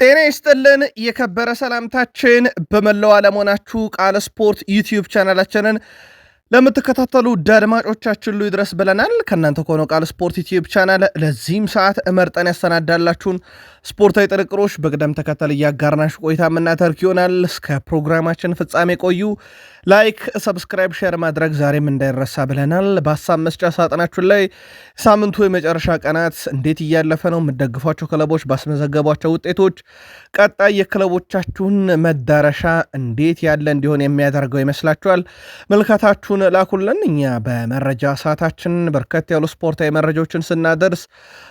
ጤና ይስጥልን የከበረ ሰላምታችን በመላው ዓለም ሆናችሁ ቃል ስፖርት ዩቲዩብ ቻናላችንን ለምትከታተሉ አድማጮቻችን ሁሉ ይድረስ ብለናል። ከእናንተ ከሆነው ቃል ስፖርት ዩቲዩብ ቻናል ለዚህም ሰዓት መርጠን ያሰናዳላችሁን ስፖርታዊ ጥንቅሮች በቅደም ተከተል እያጋርናችሁ ቆይታ የምናደርግ ይሆናል። እስከ ፕሮግራማችን ፍጻሜ ቆዩ። ላይክ፣ ሰብስክራይብ፣ ሼር ማድረግ ዛሬም እንዳይረሳ ብለናል። በሀሳብ መስጫ ሳጥናችን ላይ ሳምንቱ የመጨረሻ ቀናት እንዴት እያለፈ ነው፣ የምትደግፏቸው ክለቦች ባስመዘገቧቸው ውጤቶች ቀጣይ የክለቦቻችሁን መዳረሻ እንዴት ያለ እንዲሆን የሚያደርገው ይመስላችኋል? መልካታችሁን ላኩልን። እኛ በመረጃ ሰዓታችን በርከት ያሉ ስፖርታዊ መረጃዎችን ስናደርስ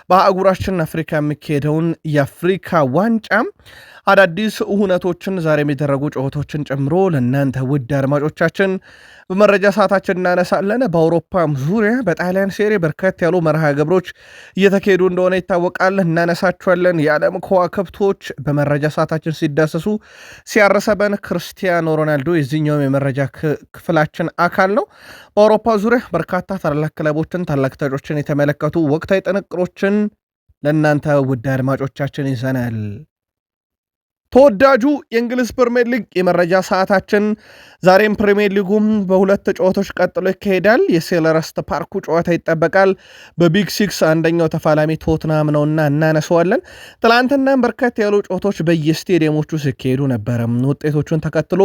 በአህጉራችን አፍሪካ የሚካሄደውን የአፍሪካ ዋንጫ አዳዲስ ሁነቶችን ዛሬ የሚደረጉ ጨዋታዎችን ጨምሮ ለእናንተ ውድ አድማጮቻችን በመረጃ ሰዓታችን እናነሳለን። በአውሮፓም ዙሪያ በጣሊያን ሴሪ በርከት ያሉ መርሃ ግብሮች እየተካሄዱ እንደሆነ ይታወቃል፣ እናነሳቸዋለን። የዓለም ከዋክብቶች በመረጃ ሰዓታችን ሲዳሰሱ ሲያረሰበን ክርስቲያኖ ሮናልዶ የዚህኛውም የመረጃ ክፍላችን አካል ነው። በአውሮፓ ዙሪያ በርካታ ታላላቅ ክለቦችን ታላቅ ተጫዋቾችን የተመለከቱ ወቅታዊ ጥንቅሮችን ለእናንተ ውድ አድማጮቻችን ይዘናል። ተወዳጁ የእንግሊዝ ፕሪሚየር ሊግ የመረጃ ሰዓታችን ዛሬም ፕሪሚየር ሊጉም በሁለት ጨዋታዎች ቀጥሎ ይካሄዳል። የሴልኸርስት ፓርኩ ጨዋታ ይጠበቃል። በቢግ ሲክስ አንደኛው ተፋላሚ ቶትናም ነውና እናነሰዋለን። ትላንትናም በርከት ያሉ ጨዋታዎች በየስቴዲየሞቹ ሲካሄዱ ነበረ። ውጤቶቹን ተከትሎ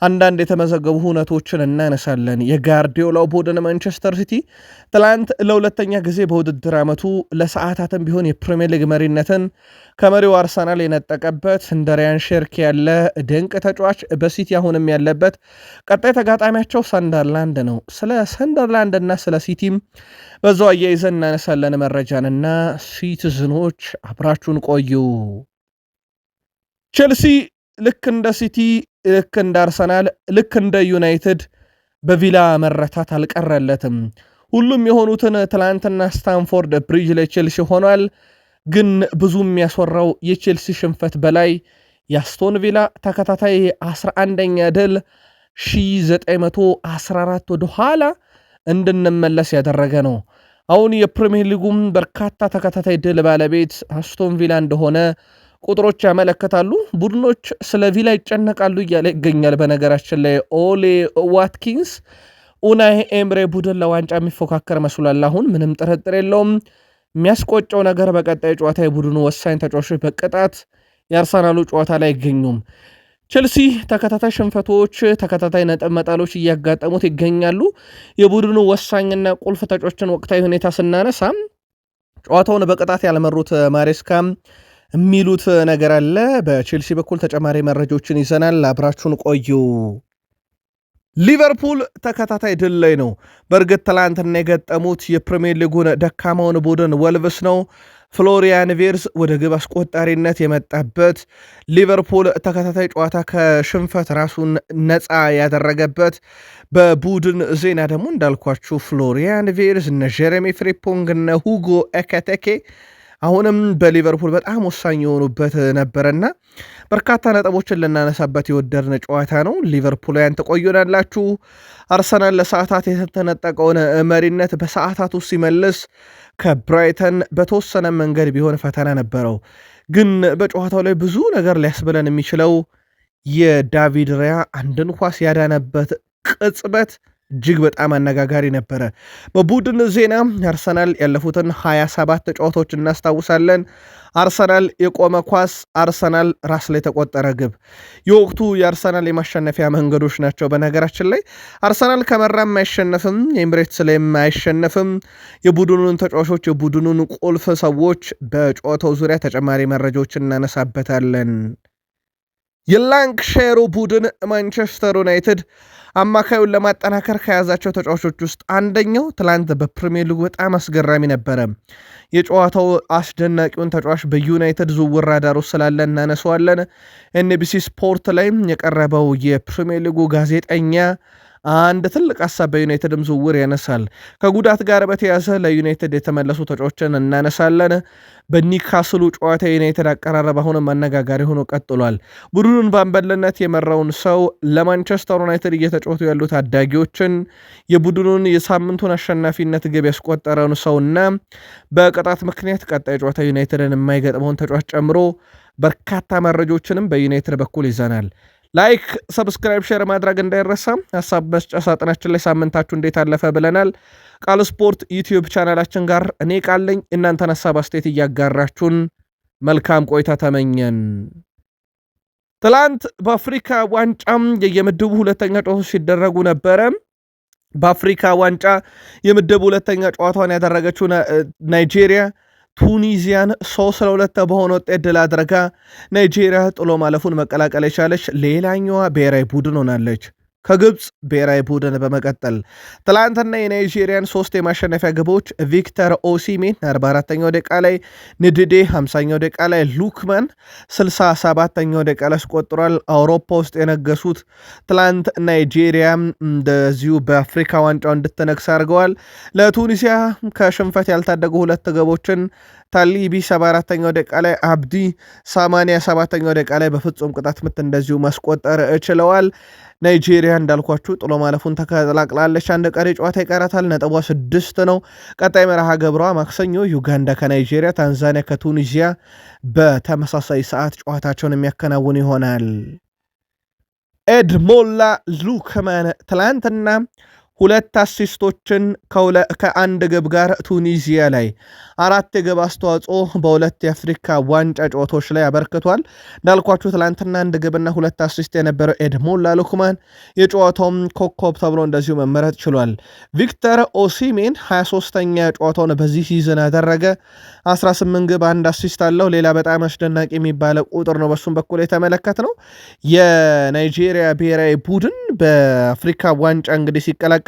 አንዳንድ የተመዘገቡ ሁነቶችን እናነሳለን። የጋርዲዮላው ቡድን ማንቸስተር ሲቲ ትላንት ለሁለተኛ ጊዜ በውድድር ዓመቱ ለሰዓታትም ቢሆን የፕሪሚየር ሊግ መሪነትን ከመሪው አርሰናል የነጠቀበት እንደ ራያን ሼርኪ ያለ ድንቅ ተጫዋች በሲቲ አሁንም ያለበት ቀጣይ ተጋጣሚያቸው ሰንደርላንድ ነው። ስለ ሰንደርላንድ እና ስለ ሲቲም በዛው አያይዘን እናነሳለን መረጃንና ሲቲዝኖች አብራችሁን ቆዩ። ቼልሲ ልክ እንደ ሲቲ፣ ልክ እንደ አርሰናል፣ ልክ እንደ ዩናይትድ በቪላ መረታት አልቀረለትም። ሁሉም የሆኑትን ትላንትና ስታንፎርድ ብሪጅ ላይ ቼልሲ ሆኗል። ግን ብዙ የሚያስወራው የቼልሲ ሽንፈት በላይ የአስቶን ቪላ ተከታታይ 11ኛ ድል 1914 ወደ ኋላ እንድንመለስ ያደረገ ነው። አሁን የፕሪሚየር ሊጉም በርካታ ተከታታይ ድል ባለቤት አስቶን ቪላ እንደሆነ ቁጥሮች ያመለክታሉ። ቡድኖች ስለ ቪላ ይጨነቃሉ እያለ ይገኛል። በነገራችን ላይ ኦሌ ዋትኪንስ ኡናይ ኤምሬ ቡድን ለዋንጫ የሚፎካከር መስሏል። አሁን ምንም ጥርጥር የለውም። የሚያስቆጨው ነገር በቀጣይ ጨዋታ የቡድኑ ወሳኝ ተጫዋቾች በቅጣት የአርሰናሉ ጨዋታ ላይ አይገኙም። ቼልሲ ተከታታይ ሽንፈቶች፣ ተከታታይ ነጥብ መጣሎች እያጋጠሙት ይገኛሉ። የቡድኑ ወሳኝና ቁልፍ ተጫዋቾችን ወቅታዊ ሁኔታ ስናነሳ ጨዋታውን በቅጣት ያልመሩት ማሬስካ የሚሉት ነገር አለ። በቼልሲ በኩል ተጨማሪ መረጃዎችን ይዘናል። አብራችሁን ቆዩ። ሊቨርፑል ተከታታይ ድል ላይ ነው። በእርግጥ ትላንትና የገጠሙት የፕሪሚየር ሊጉን ደካማውን ቡድን ወልቭስ ነው። ፍሎሪያን ቪርዝ ወደ ግብ አስቆጣሪነት የመጣበት ሊቨርፑል ተከታታይ ጨዋታ ከሽንፈት ራሱን ነፃ ያደረገበት፣ በቡድን ዜና ደግሞ እንዳልኳችሁ ፍሎሪያን ቪርዝ እነ ጀሬሚ ፍሪፖንግ እነ ሁጎ ኤኬቴኬ አሁንም በሊቨርፑል በጣም ወሳኝ የሆኑበት ነበረና በርካታ ነጥቦችን ልናነሳበት የወደድን ጨዋታ ነው። ሊቨርፑልያን ተቆዩናላችሁ። አርሰናል ለሰዓታት የተነጠቀውን መሪነት በሰዓታት ውስጥ ሲመልስ ከብራይተን በተወሰነ መንገድ ቢሆን ፈተና ነበረው። ግን በጨዋታው ላይ ብዙ ነገር ሊያስብለን የሚችለው የዳቪድ ራያ አንድን ኳስ ያዳነበት ቅጽበት እጅግ በጣም አነጋጋሪ ነበረ። በቡድን ዜና አርሰናል ያለፉትን 27 ጨዋታዎች እናስታውሳለን። አርሰናል የቆመ ኳስ፣ አርሰናል ራስ ላይ የተቆጠረ ግብ የወቅቱ የአርሰናል የማሸነፊያ መንገዶች ናቸው። በነገራችን ላይ አርሰናል ከመራም አይሸነፍም፣ ኤምሬትስ ላይም አይሸነፍም። የቡድኑን ተጫዋቾች፣ የቡድኑን ቁልፍ ሰዎች በጨዋታው ዙሪያ ተጨማሪ መረጃዎችን እናነሳበታለን። የላንክሻየሩ ቡድን ማንቸስተር ዩናይትድ አማካዩን ለማጠናከር ከያዛቸው ተጫዋቾች ውስጥ አንደኛው ትላንት በፕሪሚየር ሊጉ በጣም አስገራሚ ነበረ። የጨዋታው አስደናቂውን ተጫዋች በዩናይትድ ዝውውር ራዳር ውስጥ ስላለ እናነሰዋለን። ኤንቢሲ ስፖርት ላይ የቀረበው የፕሪሚየር ሊጉ ጋዜጠኛ አንድ ትልቅ ሀሳብ በዩናይትድም ዝውውር ያነሳል። ከጉዳት ጋር በተያዘ ለዩናይትድ የተመለሱ ተጫዋቾችን እናነሳለን። በኒካስሉ ጨዋታ የዩናይትድ አቀራረብ አሁንም አነጋጋሪ ሆኖ ቀጥሏል። ቡድኑን በአምበልነት የመራውን ሰው፣ ለማንቸስተር ዩናይትድ እየተጫወቱ ያሉ ታዳጊዎችን፣ የቡድኑን የሳምንቱን አሸናፊነት ግብ ያስቆጠረውን ሰውና በቅጣት ምክንያት ቀጣይ ጨዋታ ዩናይትድን የማይገጥመውን ተጫዋች ጨምሮ በርካታ መረጃዎችንም በዩናይትድ በኩል ይዘናል። ላይክ፣ ሰብስክራይብ፣ ሼር ማድረግ እንዳይረሳ። ሀሳብ መስጫ ሳጥናችን ላይ ሳምንታችሁ እንዴት አለፈ ብለናል። ቃል ስፖርት ዩቲዩብ ቻናላችን ጋር እኔ ቃለኝ እናንተን ሀሳብ አስተያየት እያጋራችሁን መልካም ቆይታ ተመኘን። ትላንት በአፍሪካ ዋንጫም የምድቡ ሁለተኛ ጨዋታዎች ሲደረጉ ነበረ። በአፍሪካ ዋንጫ የምድቡ ሁለተኛ ጨዋታዋን ያደረገችው ናይጄሪያ ቱኒዚያን 3-2 በሆነ ውጤት ድል አድርጋ ናይጄሪያ ጥሎ ማለፉን መቀላቀል የቻለች ሌላኛዋ ብሔራዊ ቡድን ሆናለች። ከግብፅ ብሔራዊ ቡድን በመቀጠል ትላንትና የናይጄሪያን 3 የማሸነፊያ ግቦች ቪክተር ኦሲሜን 44ኛው ደቂቃ ላይ፣ ንድዴ 50ኛው ደቂቃ ላይ፣ ሉክማን 67ኛው ደቂቃ ላይ አስቆጥሯል። አውሮፓ ውስጥ የነገሱት ትላንት ናይጄሪያ እንደዚሁ በአፍሪካ ዋንጫው እንድትነግስ አድርገዋል። ለቱኒሲያ ከሽንፈት ያልታደጉ 2 ግቦችን ታሊቢ 74ኛው ደቂቃ ላይ፣ አብዲ 87ኛው ደቂቃ ላይ በፍጹም ቅጣት ምት እንደዚሁ ማስቆጠር ችለዋል። ናይጄሪያ እንዳልኳችሁ ጥሎ ማለፉን ተቀላቅላለች። አንድ ቀሪ ጨዋታ ይቀራታል። ነጥቧ 6 ነው። ቀጣይ መርሃ ግብሯ ማክሰኞ ዩጋንዳ ከናይጄሪያ፣ ታንዛኒያ ከቱኒዚያ በተመሳሳይ ሰዓት ጨዋታቸውን የሚያከናውኑ ይሆናል። ኤድሞላ ሉክማን ትላንትና 2 አሲስቶችን ከአንድ ግብ ጋር ቱኒዚያ ላይ 4 የግብ አስተዋጽኦ በ2 የአፍሪካ ዋንጫ ጨዋታዎች ላይ አበርክቷል። እንዳልኳችሁ ትላንትና 1 ግብና 2 አሲስት የነበረው ኤድሞላ ሉክማን የጨዋታውም ኮከብ ተብሎ እንደዚሁ መመረጥ ችሏል። ቪክተር ኦሲሜን 23ኛ ጨዋታውን በዚህ ሲዝን ያደረገ 18 ግብ 1 አሲስት አለው። ሌላ በጣም አስደናቂ የሚባለ ቁጥር ነው በሱም በኩል የተመለከት ነው። የናይጄሪያ ብሔራዊ ቡድን በአፍሪካ ዋንጫ እንግዲህ ሲቀላቀል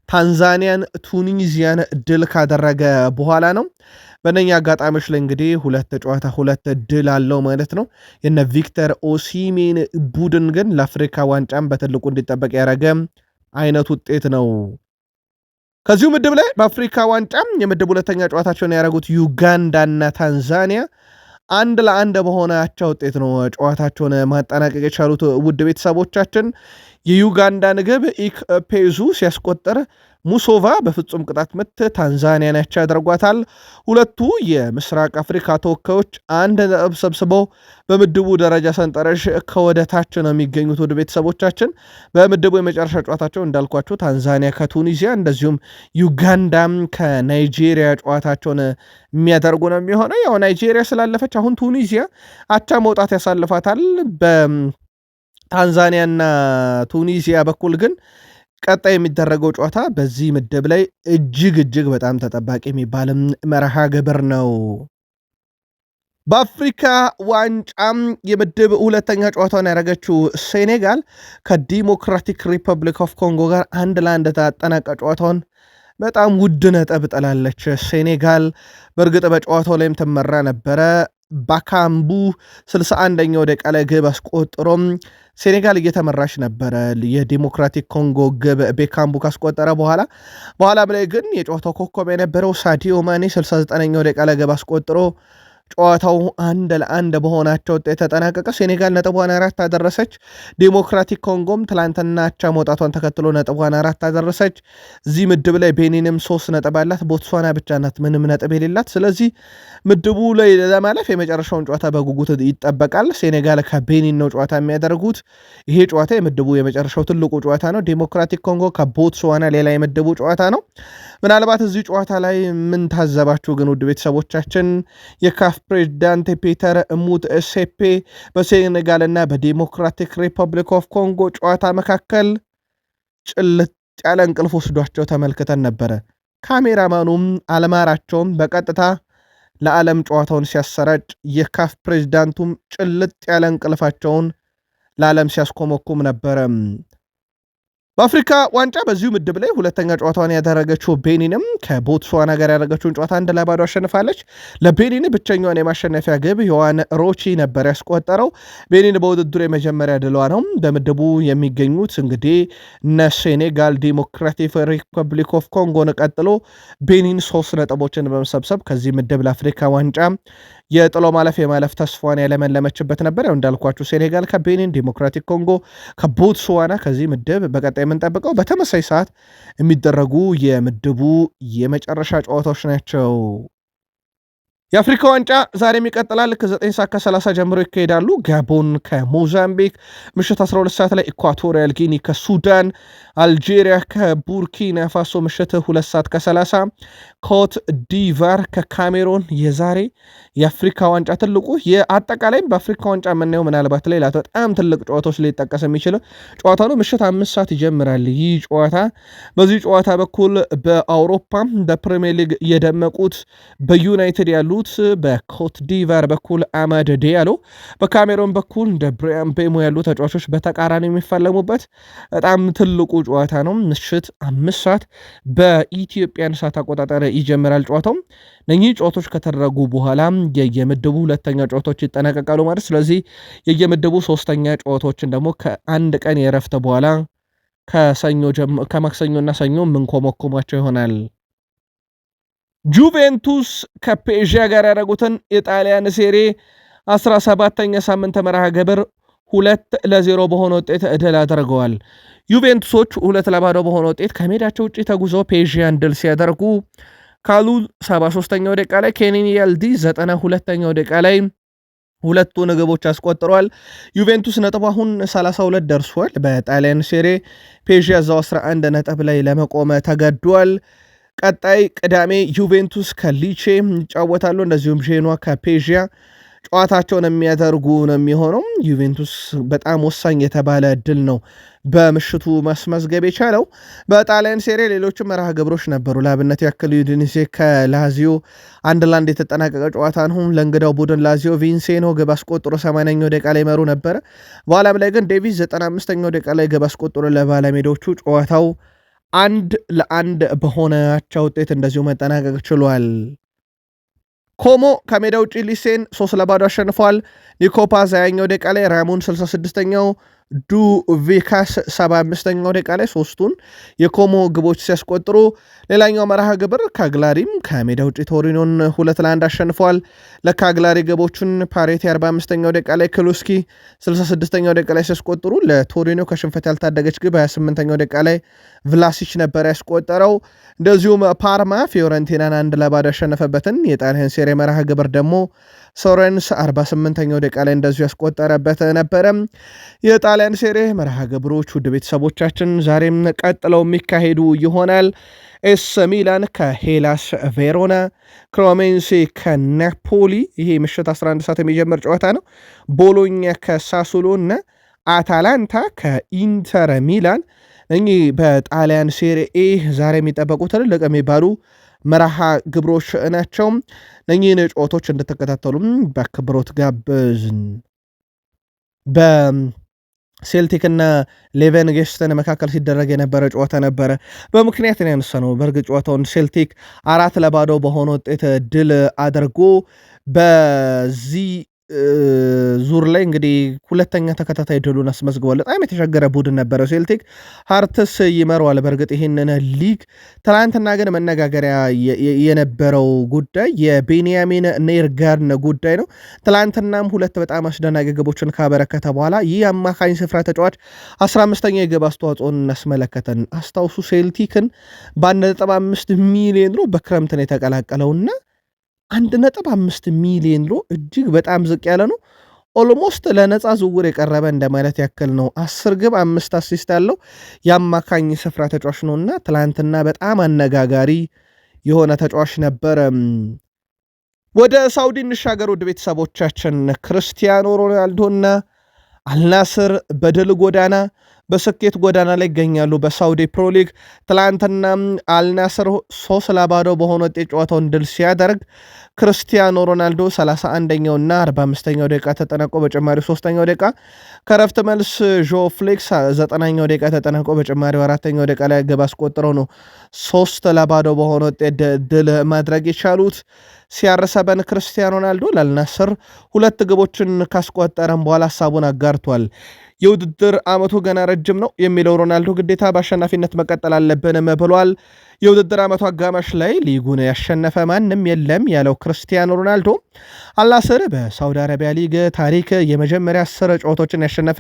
ታንዛኒያን፣ ቱኒዚያን ድል ካደረገ በኋላ ነው። በእነኛ አጋጣሚዎች ላይ እንግዲህ 2 ጨዋታ 2 ድል አለው ማለት ነው። የነ ቪክተር ኦሲሜን ቡድን ግን ለአፍሪካ ዋንጫም በትልቁ እንዲጠበቅ ያደረገ አይነት ውጤት ነው። ከዚሁ ምድብ ላይ በአፍሪካ ዋንጫም የምድብ ሁለተኛ ጨዋታቸውን ያደረጉት ዩጋንዳና ታንዛኒያ 1-1 በሆናቸው ውጤት ነው ጨዋታቸውን ማጠናቀቅ የቻሉት። ውድ ቤተሰቦቻችን የዩጋንዳን ግብ ኢክፔዙ ሲያስቆጠር ሙሶቫ በፍጹም ቅጣት ምት ታንዛኒያን ያቻ ያደርጓታል። ሁለቱ የምስራቅ አፍሪካ ተወካዮች 1 ነጥብ ሰብስበው በምድቡ ደረጃ ሰንጠረዥ ከወደታች ነው የሚገኙት። ወደ ቤተሰቦቻችን በምድቡ የመጨረሻ ጨዋታቸው እንዳልኳቸው ታንዛኒያ ከቱኒዚያ እንደዚሁም ዩጋንዳም ከናይጄሪያ ጨዋታቸውን የሚያደርጉ ነው የሚሆነው። ያው ናይጄሪያ ስላለፈች አሁን ቱኒዚያ አቻ መውጣት ያሳልፋታል። በታንዛኒያና ቱኒዚያ በኩል ግን ቀጣይ የሚደረገው ጨዋታ በዚህ ምድብ ላይ እጅግ በጣም ተጠባቂ የሚባልም መርሃ ግብር ነው። በአፍሪካ ዋንጫም የምድብ ሁለተኛ ጨዋታውን ያደረገችው ሴኔጋል ከዲሞክራቲክ ሪፐብሊክ ኦፍ ኮንጎ ጋር 1-1 ተጠናቀ ጨዋታውን በጣም ውድ ነጥብ ጥላለች። ሴኔጋል በእርግጥ በጨዋታው ላይም ትመራ ነበረ። ባካምቡ 61ኛው ደቂቃ ላይ ግብ አስቆጥሮም ሴኔጋል እየተመራች ነበረ። የዲሞክራቲክ ኮንጎ ግብ ቤካምቡ ካስቆጠረ በኋላ ላይ ግን የጨዋታው ኮከብ የነበረው ሳዲዮ ማኔ 69ኛው ደቂቃ ላይ ግብ አስቆጥሮ ጨዋታው 1-1 በሆናቸው ውጤት ተጠናቀቀ። ሴኔጋል ነጥቧን 4 አደረሰች። ዲሞክራቲክ ኮንጎም ትላንትና አቻ መውጣቷን ተከትሎ ነጥቧን 4 አደረሰች። እዚህ ምድብ ላይ ቤኒንም 3 ነጥብ አላት። ቦትስዋና ብቻ ናት ምንም ነጥብ የሌላት። ስለዚህ ምድቡ ላይ ለማለፍ የመጨረሻውን ጨዋታ በጉጉት ይጠበቃል። ሴኔጋል ከቤኒን ነው ጨዋታ የሚያደርጉት። ይሄ ጨዋታ የምድቡ የመጨረሻው ትልቁ ጨዋታ ነው። ዲሞክራቲክ ኮንጎ ከቦትስዋና ሌላ የምድቡ ጨዋታ ነው። ምናልባት እዚህ ጨዋታ ላይ ምን ታዘባችሁ ግን ውድ ቤተሰቦቻችን? የካፍ ፕሬዚዳንት ፒተር ሙትሴፔ በሴኔጋልና በዲሞክራቲክ ሪፐብሊክ ኦፍ ኮንጎ ጨዋታ መካከል ጭልጥ ያለ እንቅልፍ ወስዷቸው ተመልክተን ነበረ። ካሜራማኑም አልማራቸውም። በቀጥታ ለዓለም ጨዋታውን ሲያሰራጭ የካፍ ፕሬዚዳንቱም ጭልጥ ያለ እንቅልፋቸውን ለዓለም ሲያስኮመኩም ነበረ። በአፍሪካ ዋንጫ በዚሁ ምድብ ላይ ሁለተኛ ጨዋታዋን ያደረገችው ቤኒንም ከቦትስዋና ጋር ያደረገችውን ጨዋታ 1-0 አሸንፋለች። ለቤኒን ብቸኛዋን የማሸነፊያ ግብ ዮዋን ሮቺ ነበር ያስቆጠረው። ቤኒን በውድድሩ የመጀመሪያ ድሏ ነው። በምድቡ የሚገኙት እንግዲህ እነ ሴኔጋል፣ ዲሞክራቲክ ሪፐብሊክ ኦፍ ኮንጎን ቀጥሎ ቤኒን 3 ነጥቦችን በመሰብሰብ ከዚህ ምድብ ለአፍሪካ ዋንጫ የጥሎ የማለፍ ተስፋዋን ያለመለመችበት ነበር። ያው እንዳልኳችሁ ሴኔጋል ከቤኒን፣ ዲሞክራቲክ ኮንጎ ከቦትስዋና ከዚህ ምድብ በቀጣይ የምንጠብቀው በተመሳይ ሰዓት የሚደረጉ የምድቡ የመጨረሻ ጨዋታዎች ናቸው። የአፍሪካ ዋንጫ ዛሬም ይቀጥላል። ከ9 ሰዓት ከ30 ጀምሮ ይካሄዳሉ። ጋቦን ከሞዛምቢክ፣ ምሽት 12 ሰዓት ላይ ኢኳቶሪያል ጊኒ ከሱዳን፣ አልጄሪያ ከቡርኪና ፋሶ ምሽት 2 ሰዓት ከ30፣ ኮት ዲቫር ከካሜሮን። የዛሬ የአፍሪካ ዋንጫ ትልቁ የአጠቃላይም በአፍሪካ ዋንጫ የምናየው ምናልባት ሌላ በጣም ትልቅ ጨዋታዎች ሊጠቀስ የሚችለው ጨዋታ ነው። ምሽት 5 ሰዓት ይጀምራል ይህ ጨዋታ። በዚህ ጨዋታ በኩል በአውሮፓ በፕሪሚየር ሊግ የደመቁት በዩናይትድ ያሉ በኮት ዲቫር በኩል አማድ ዲያሎ፣ በካሜሮን በኩል እንደ ብሪያን ቤሞ ያሉ ተጫዋቾች በተቃራኒ የሚፈለሙበት በጣም ትልቁ ጨዋታ ነው። ምሽት 5 ሰዓት በኢትዮጵያን ሰዓት አቆጣጠር ይጀምራል ጨዋታው። እነኚህ ጨዋታዎች ከተደረጉ በኋላ የየምድቡ ሁለተኛ ጨዋታዎች ይጠናቀቃሉ ማለት። ስለዚህ የየምድቡ ሶስተኛ ጨዋታዎችን ደግሞ ከአንድ ቀን የረፍት በኋላ ከማክሰኞና ሰኞ ምንኮመኮማቸው ይሆናል። ጁቬንቱስ ከፔዥያ ጋር ያደረጉትን የጣሊያን ሴሬ 17ኛ ሳምንት መርሃ ግብር 2-0 በሆነ ውጤት ድል አድርገዋል። ዩቬንቱሶች 2-0 በሆነ ውጤት ከሜዳቸው ውጭ ተጉዞ ፔዥያን ድል ሲያደርጉ ካሉል 73ኛው ደቂቃ ላይ፣ ኬኒን ያልዲ 92ኛው ደቂቃ ላይ ሁለቱን ግቦች አስቆጥሯል። ዩቬንቱስ ነጥብ አሁን 32 ደርሷል። በጣሊያን ሴሬ ፔዥያ እዛው 11 ነጥብ ላይ ለመቆም ተገዷል። ቀጣይ ቅዳሜ ዩቬንቱስ ከሊቼ ይጫወታሉ። እንደዚሁም ዤኗ ከፔዥያ ጨዋታቸውን የሚያደርጉ ነው የሚሆነው። ዩቬንቱስ በጣም ወሳኝ የተባለ ድል ነው በምሽቱ ማስመዝገብ የቻለው። በጣሊያን ሴሬ ሌሎችም መርሃ ግብሮች ነበሩ። ለአብነት ያክል ዩዲኒዜ ከላዚዮ 1-1 የተጠናቀቀ ጨዋታ ነው። ለእንግዳው ቡድን ላዚዮ ቪንሴኖ ግብ አስቆጥሮ 80ኛው ደቂቃ ላይ መሩ ነበረ። በኋላም ላይ ግን ዴቪስ 95ኛው ደቂቃ ላይ ግብ አስቆጥሮ ለባለሜዳዎቹ ጨዋታው 1-1 በሆነቸው ውጤት እንደዚሁ መጠናቀቅ ችሏል። ኮሞ ከሜዳ ውጭ ሊሴን 3-0 አሸንፏል። ኒኮፓዝ 20ኛው ደቂቃ ላይ፣ ራሙን 66ኛው፣ ዱቪካስ 75ኛው ደቂቃ ላይ ሶስቱን የኮሞ ግቦች ሲያስቆጥሩ፣ ሌላኛው መርሃ ግብር ካግላሪም ከሜዳ ውጭ ቶሪኖን 2-1 አሸንፏል። ለካግላሪ ግቦቹን ፓሬቲ 45ኛው ደቂቃ ላይ፣ ክሉስኪ 66ኛው ደቂቃ ላይ ሲያስቆጥሩ፣ ለቶሪኖ ከሽንፈት ያልታደገች ግብ 28ኛው ደቂቃ ላይ ቭላሲች ነበር ያስቆጠረው። እንደዚሁም ፓርማ ፊዮረንቲናን 1-0 ያሸነፈበትን የጣሊያን ሴሬ መርሃ ግብር ደግሞ ሶሬንስ 48ኛው ደቂቃ ላይ እንደዚሁ ያስቆጠረበት ነበረ። የጣሊያን ሴሬ መርሃ ግብሮች ውድ ቤተሰቦቻችን ዛሬም ቀጥለው የሚካሄዱ ይሆናል። ኤስ ሚላን ከሄላስ ቬሮና፣ ክሮሜንሴ ከናፖሊ፣ ይሄ ምሽት 11 ሰዓት የሚጀምር ጨዋታ ነው። ቦሎኛ ከሳሱሎ እና አታላንታ ከኢንተር ሚላን እኚህ በጣሊያን ሴሪ ኤ ዛሬ የሚጠበቁ ትልልቅ የሚባሉ መርሃ ግብሮች ናቸው። እኚህን ጨዋታዎች እንድትከታተሉም በአክብሮት ጋበዝን። በሴልቲክና ሌቨን ጌስተን መካከል ሲደረግ የነበረ ጨዋታ ነበረ። በምክንያት ነው ያነሳነው። በእርግጥ ጨዋታውን ሴልቲክ 4-0 በሆነ ውጤት ድል አድርጎ በዚህ ዙር ላይ እንግዲህ ሁለተኛ ተከታታይ ድሉን አስመዝግቧል። በጣም የተሸገረ ቡድን ነበረ ሴልቲክ። ሃርትስ ይመረዋል በእርግጥ ይህንን ሊግ። ትናንትና ግን መነጋገሪያ የነበረው ጉዳይ የቤንያሚን ኔርጋርን ጉዳይ ነው። ትናንትናም ሁለት በጣም አስደናቂ ግቦችን ካበረከተ በኋላ ይህ አማካኝ ስፍራ ተጫዋች 15ኛ የግብ አስተዋጽኦን እናስመለከተን። አስታውሱ ሴልቲክን በ1.5 ሚሊዮን ዩሮ በክረምትን የተቀላቀለውና 1.5 ሚሊዮን ዩሮ እጅግ በጣም ዝቅ ያለ ነው። ኦልሞስት ለነፃ ዝውውር የቀረበ እንደማለት ያክል ነው። 10 ግብ 5 አሲስት ያለው የአማካኝ ስፍራ ተጫዋች ነውና ትላንትና በጣም አነጋጋሪ የሆነ ተጫዋች ነበረ። ወደ ሳውዲ እንሻገር ውድ ቤተሰቦቻችን። ክርስቲያኖ ሮናልዶና አልናስር በድል ጎዳና በስኬት ጎዳና ላይ ይገኛሉ። በሳውዲ ፕሮ ሊግ ትላንትና አልናስር 3-0 በሆነ ውጤት ጨዋታውን ድል ሲያደርግ ክርስቲያኖ ሮናልዶ 31ኛውና 45ኛው ደቂቃ ተጠናቆ በጭማሪ 3ኛው ደቂቃ ከረፍት መልስ ዦ ፍሌክስ 9ኛው ደቂቃ ተጠናቆ በጭማሪው 4ኛው ደቂቃ ላይ ግብ አስቆጥረው ነው 3-0 በሆነ ውጤት ድል ማድረግ የቻሉት። ሲያርሰበን ክርስቲያኖ ሮናልዶ ለአልናስር 2 ግቦችን ካስቆጠረም በኋላ ሀሳቡን አጋርቷል። የውድድር ዓመቱ ገና ረጅም ነው የሚለው ሮናልዶ ግዴታ በአሸናፊነት መቀጠል አለብንም ብሏል። የውድድር ዓመቱ አጋማሽ ላይ ሊጉን ያሸነፈ ማንም የለም ያለው ክርስቲያኖ ሮናልዶ አልናስር በሳውዲ አረቢያ ሊግ ታሪክ የመጀመሪያ 10 ጨዋታዎችን ያሸነፈ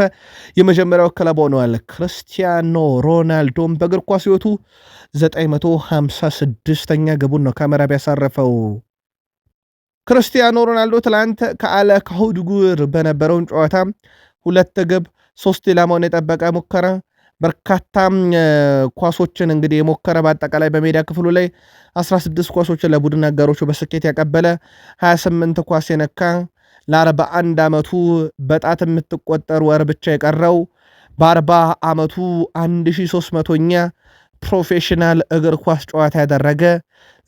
የመጀመሪያው ክለብ ሆነዋል። ክርስቲያኖ ሮናልዶም በእግር ኳስ ሕይወቱ 956ኛ ግቡን ነው ከመረብ ያሳረፈው። ክርስቲያኖ ሮናልዶ ትላንት ከአለ ካሁድ ጉር በነበረውን ጨዋታ 2 ግብ 3 ኢላማውን የጠበቀ ሙከራ በርካታ ኳሶችን እንግዲህ የሞከረ በአጠቃላይ በሜዳ ክፍሉ ላይ 16 ኳሶችን ለቡድን አጋሮቹ በስኬት ያቀበለ 28 ኳስ የነካ ለ41 ዓመቱ በጣት የምትቆጠር ወር ብቻ የቀረው በ40 ዓመቱ 1300ኛ ፕሮፌሽናል እግር ኳስ ጨዋታ ያደረገ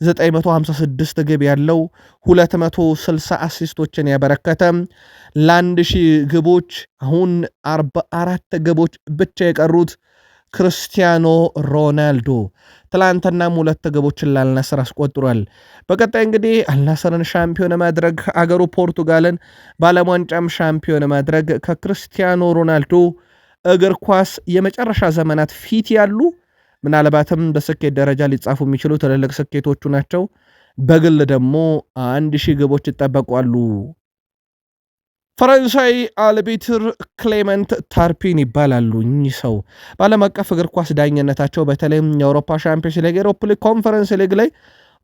956 ግብ ያለው 260 አሲስቶችን ያበረከተ ለ1000 ግቦች አሁን 44 ግቦች ብቻ የቀሩት ክርስቲያኖ ሮናልዶ ትላንትናም 2 ግቦችን ለአልናስር አስቆጥሯል። በቀጣይ እንግዲህ አልናስርን ሻምፒዮን ማድረግ አገሩ ፖርቱጋልን በዓለም ዋንጫም ሻምፒዮን ማድረግ ከክርስቲያኖ ሮናልዶ እግር ኳስ የመጨረሻ ዘመናት ፊት ያሉ ምናልባትም በስኬት ደረጃ ሊጻፉ የሚችሉ ትልልቅ ስኬቶቹ ናቸው። በግል ደግሞ 1000 ግቦች ይጠበቋሉ። ፈረንሳይ አልቢትር ክሌመንት ታርፒን ይባላሉ። እኚህ ሰው በዓለም አቀፍ እግር ኳስ ዳኝነታቸው በተለይም የአውሮፓ ሻምፒዮንስ ሊግ፣ የአውሮፓ ሊግ፣ ኮንፈረንስ ሊግ ላይ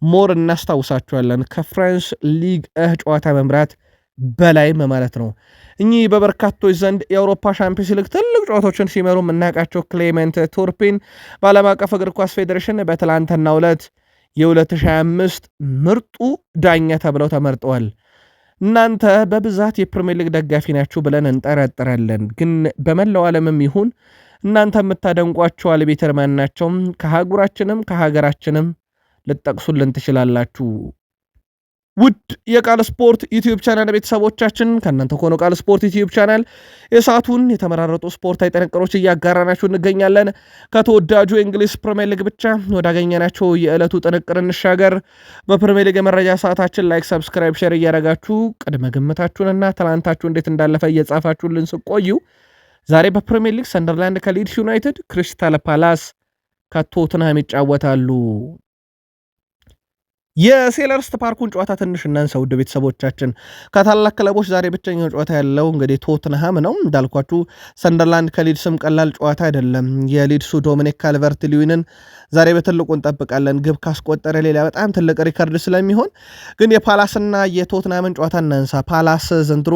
ሞር እናስታውሳቸዋለን ከፍራንስ ሊግ ጨዋታ መምራት በላይም ማለት ነው። እኚህ በበርካቶች ዘንድ የአውሮፓ ሻምፒዮንስ ሊግ ትልቅ ጨዋታዎችን ሲመሩ የምናውቃቸው ክሌመንት ቱርፒን በዓለም አቀፍ እግር ኳስ ፌዴሬሽን በትላንትናው ዕለት የ2025 ምርጡ ዳኛ ተብለው ተመርጠዋል። እናንተ በብዛት የፕሪሚየር ሊግ ደጋፊ ናችሁ ብለን እንጠረጥራለን፣ ግን በመላው ዓለምም ይሁን እናንተ የምታደንቋቸው አልቢትር ማን ናቸው? ከአህጉራችንም ከሀገራችንም ልጠቅሱልን ትችላላችሁ። ውድ የቃል ስፖርት ዩቲዩብ ቻናል ቤተሰቦቻችን ከእናንተ ከሆነ ቃል ስፖርት ዩቲዩብ ቻናል የሰዓቱን የተመራረጡ ስፖርታዊ ጥንቅሮች እያጋራናችሁ እንገኛለን። ከተወዳጁ የእንግሊዝ ፕሪሚየር ሊግ ብቻ ወዳገኘናቸው የዕለቱ ጥንቅር እንሻገር። በፕሪሚየር ሊግ የመረጃ ሰዓታችን ላይክ፣ ሰብስክራይብ፣ ሼር እያደረጋችሁ ቅድመ ግምታችሁንና ትላንታችሁ እንዴት እንዳለፈ እየጻፋችሁልን ስቆዩ ዛሬ በፕሪሚየር ሊግ ሰንደርላንድ ከሊድስ ዩናይትድ፣ ክሪስታል ፓላስ ከቶትንሃም ይጫወታሉ። የሴለርስት ፓርኩን ጨዋታ ትንሽ እናንሳ ውድ ቤተሰቦቻችን። ከታላቅ ክለቦች ዛሬ ብቸኛው ጨዋታ ያለው እንግዲህ ቶትንሃም ነው። እንዳልኳችሁ ሰንደርላንድ ከሊድስም ቀላል ጨዋታ አይደለም። የሊድሱ ዶሚኒክ ካልቨርት ሊዊንን ዛሬ በትልቁ እንጠብቃለን። ግብ ካስቆጠረ ሌላ በጣም ትልቅ ሪከርድ ስለሚሆን፣ ግን የፓላስና የቶትንሃምን ጨዋታ እናንሳ። ፓላስ ዘንድሮ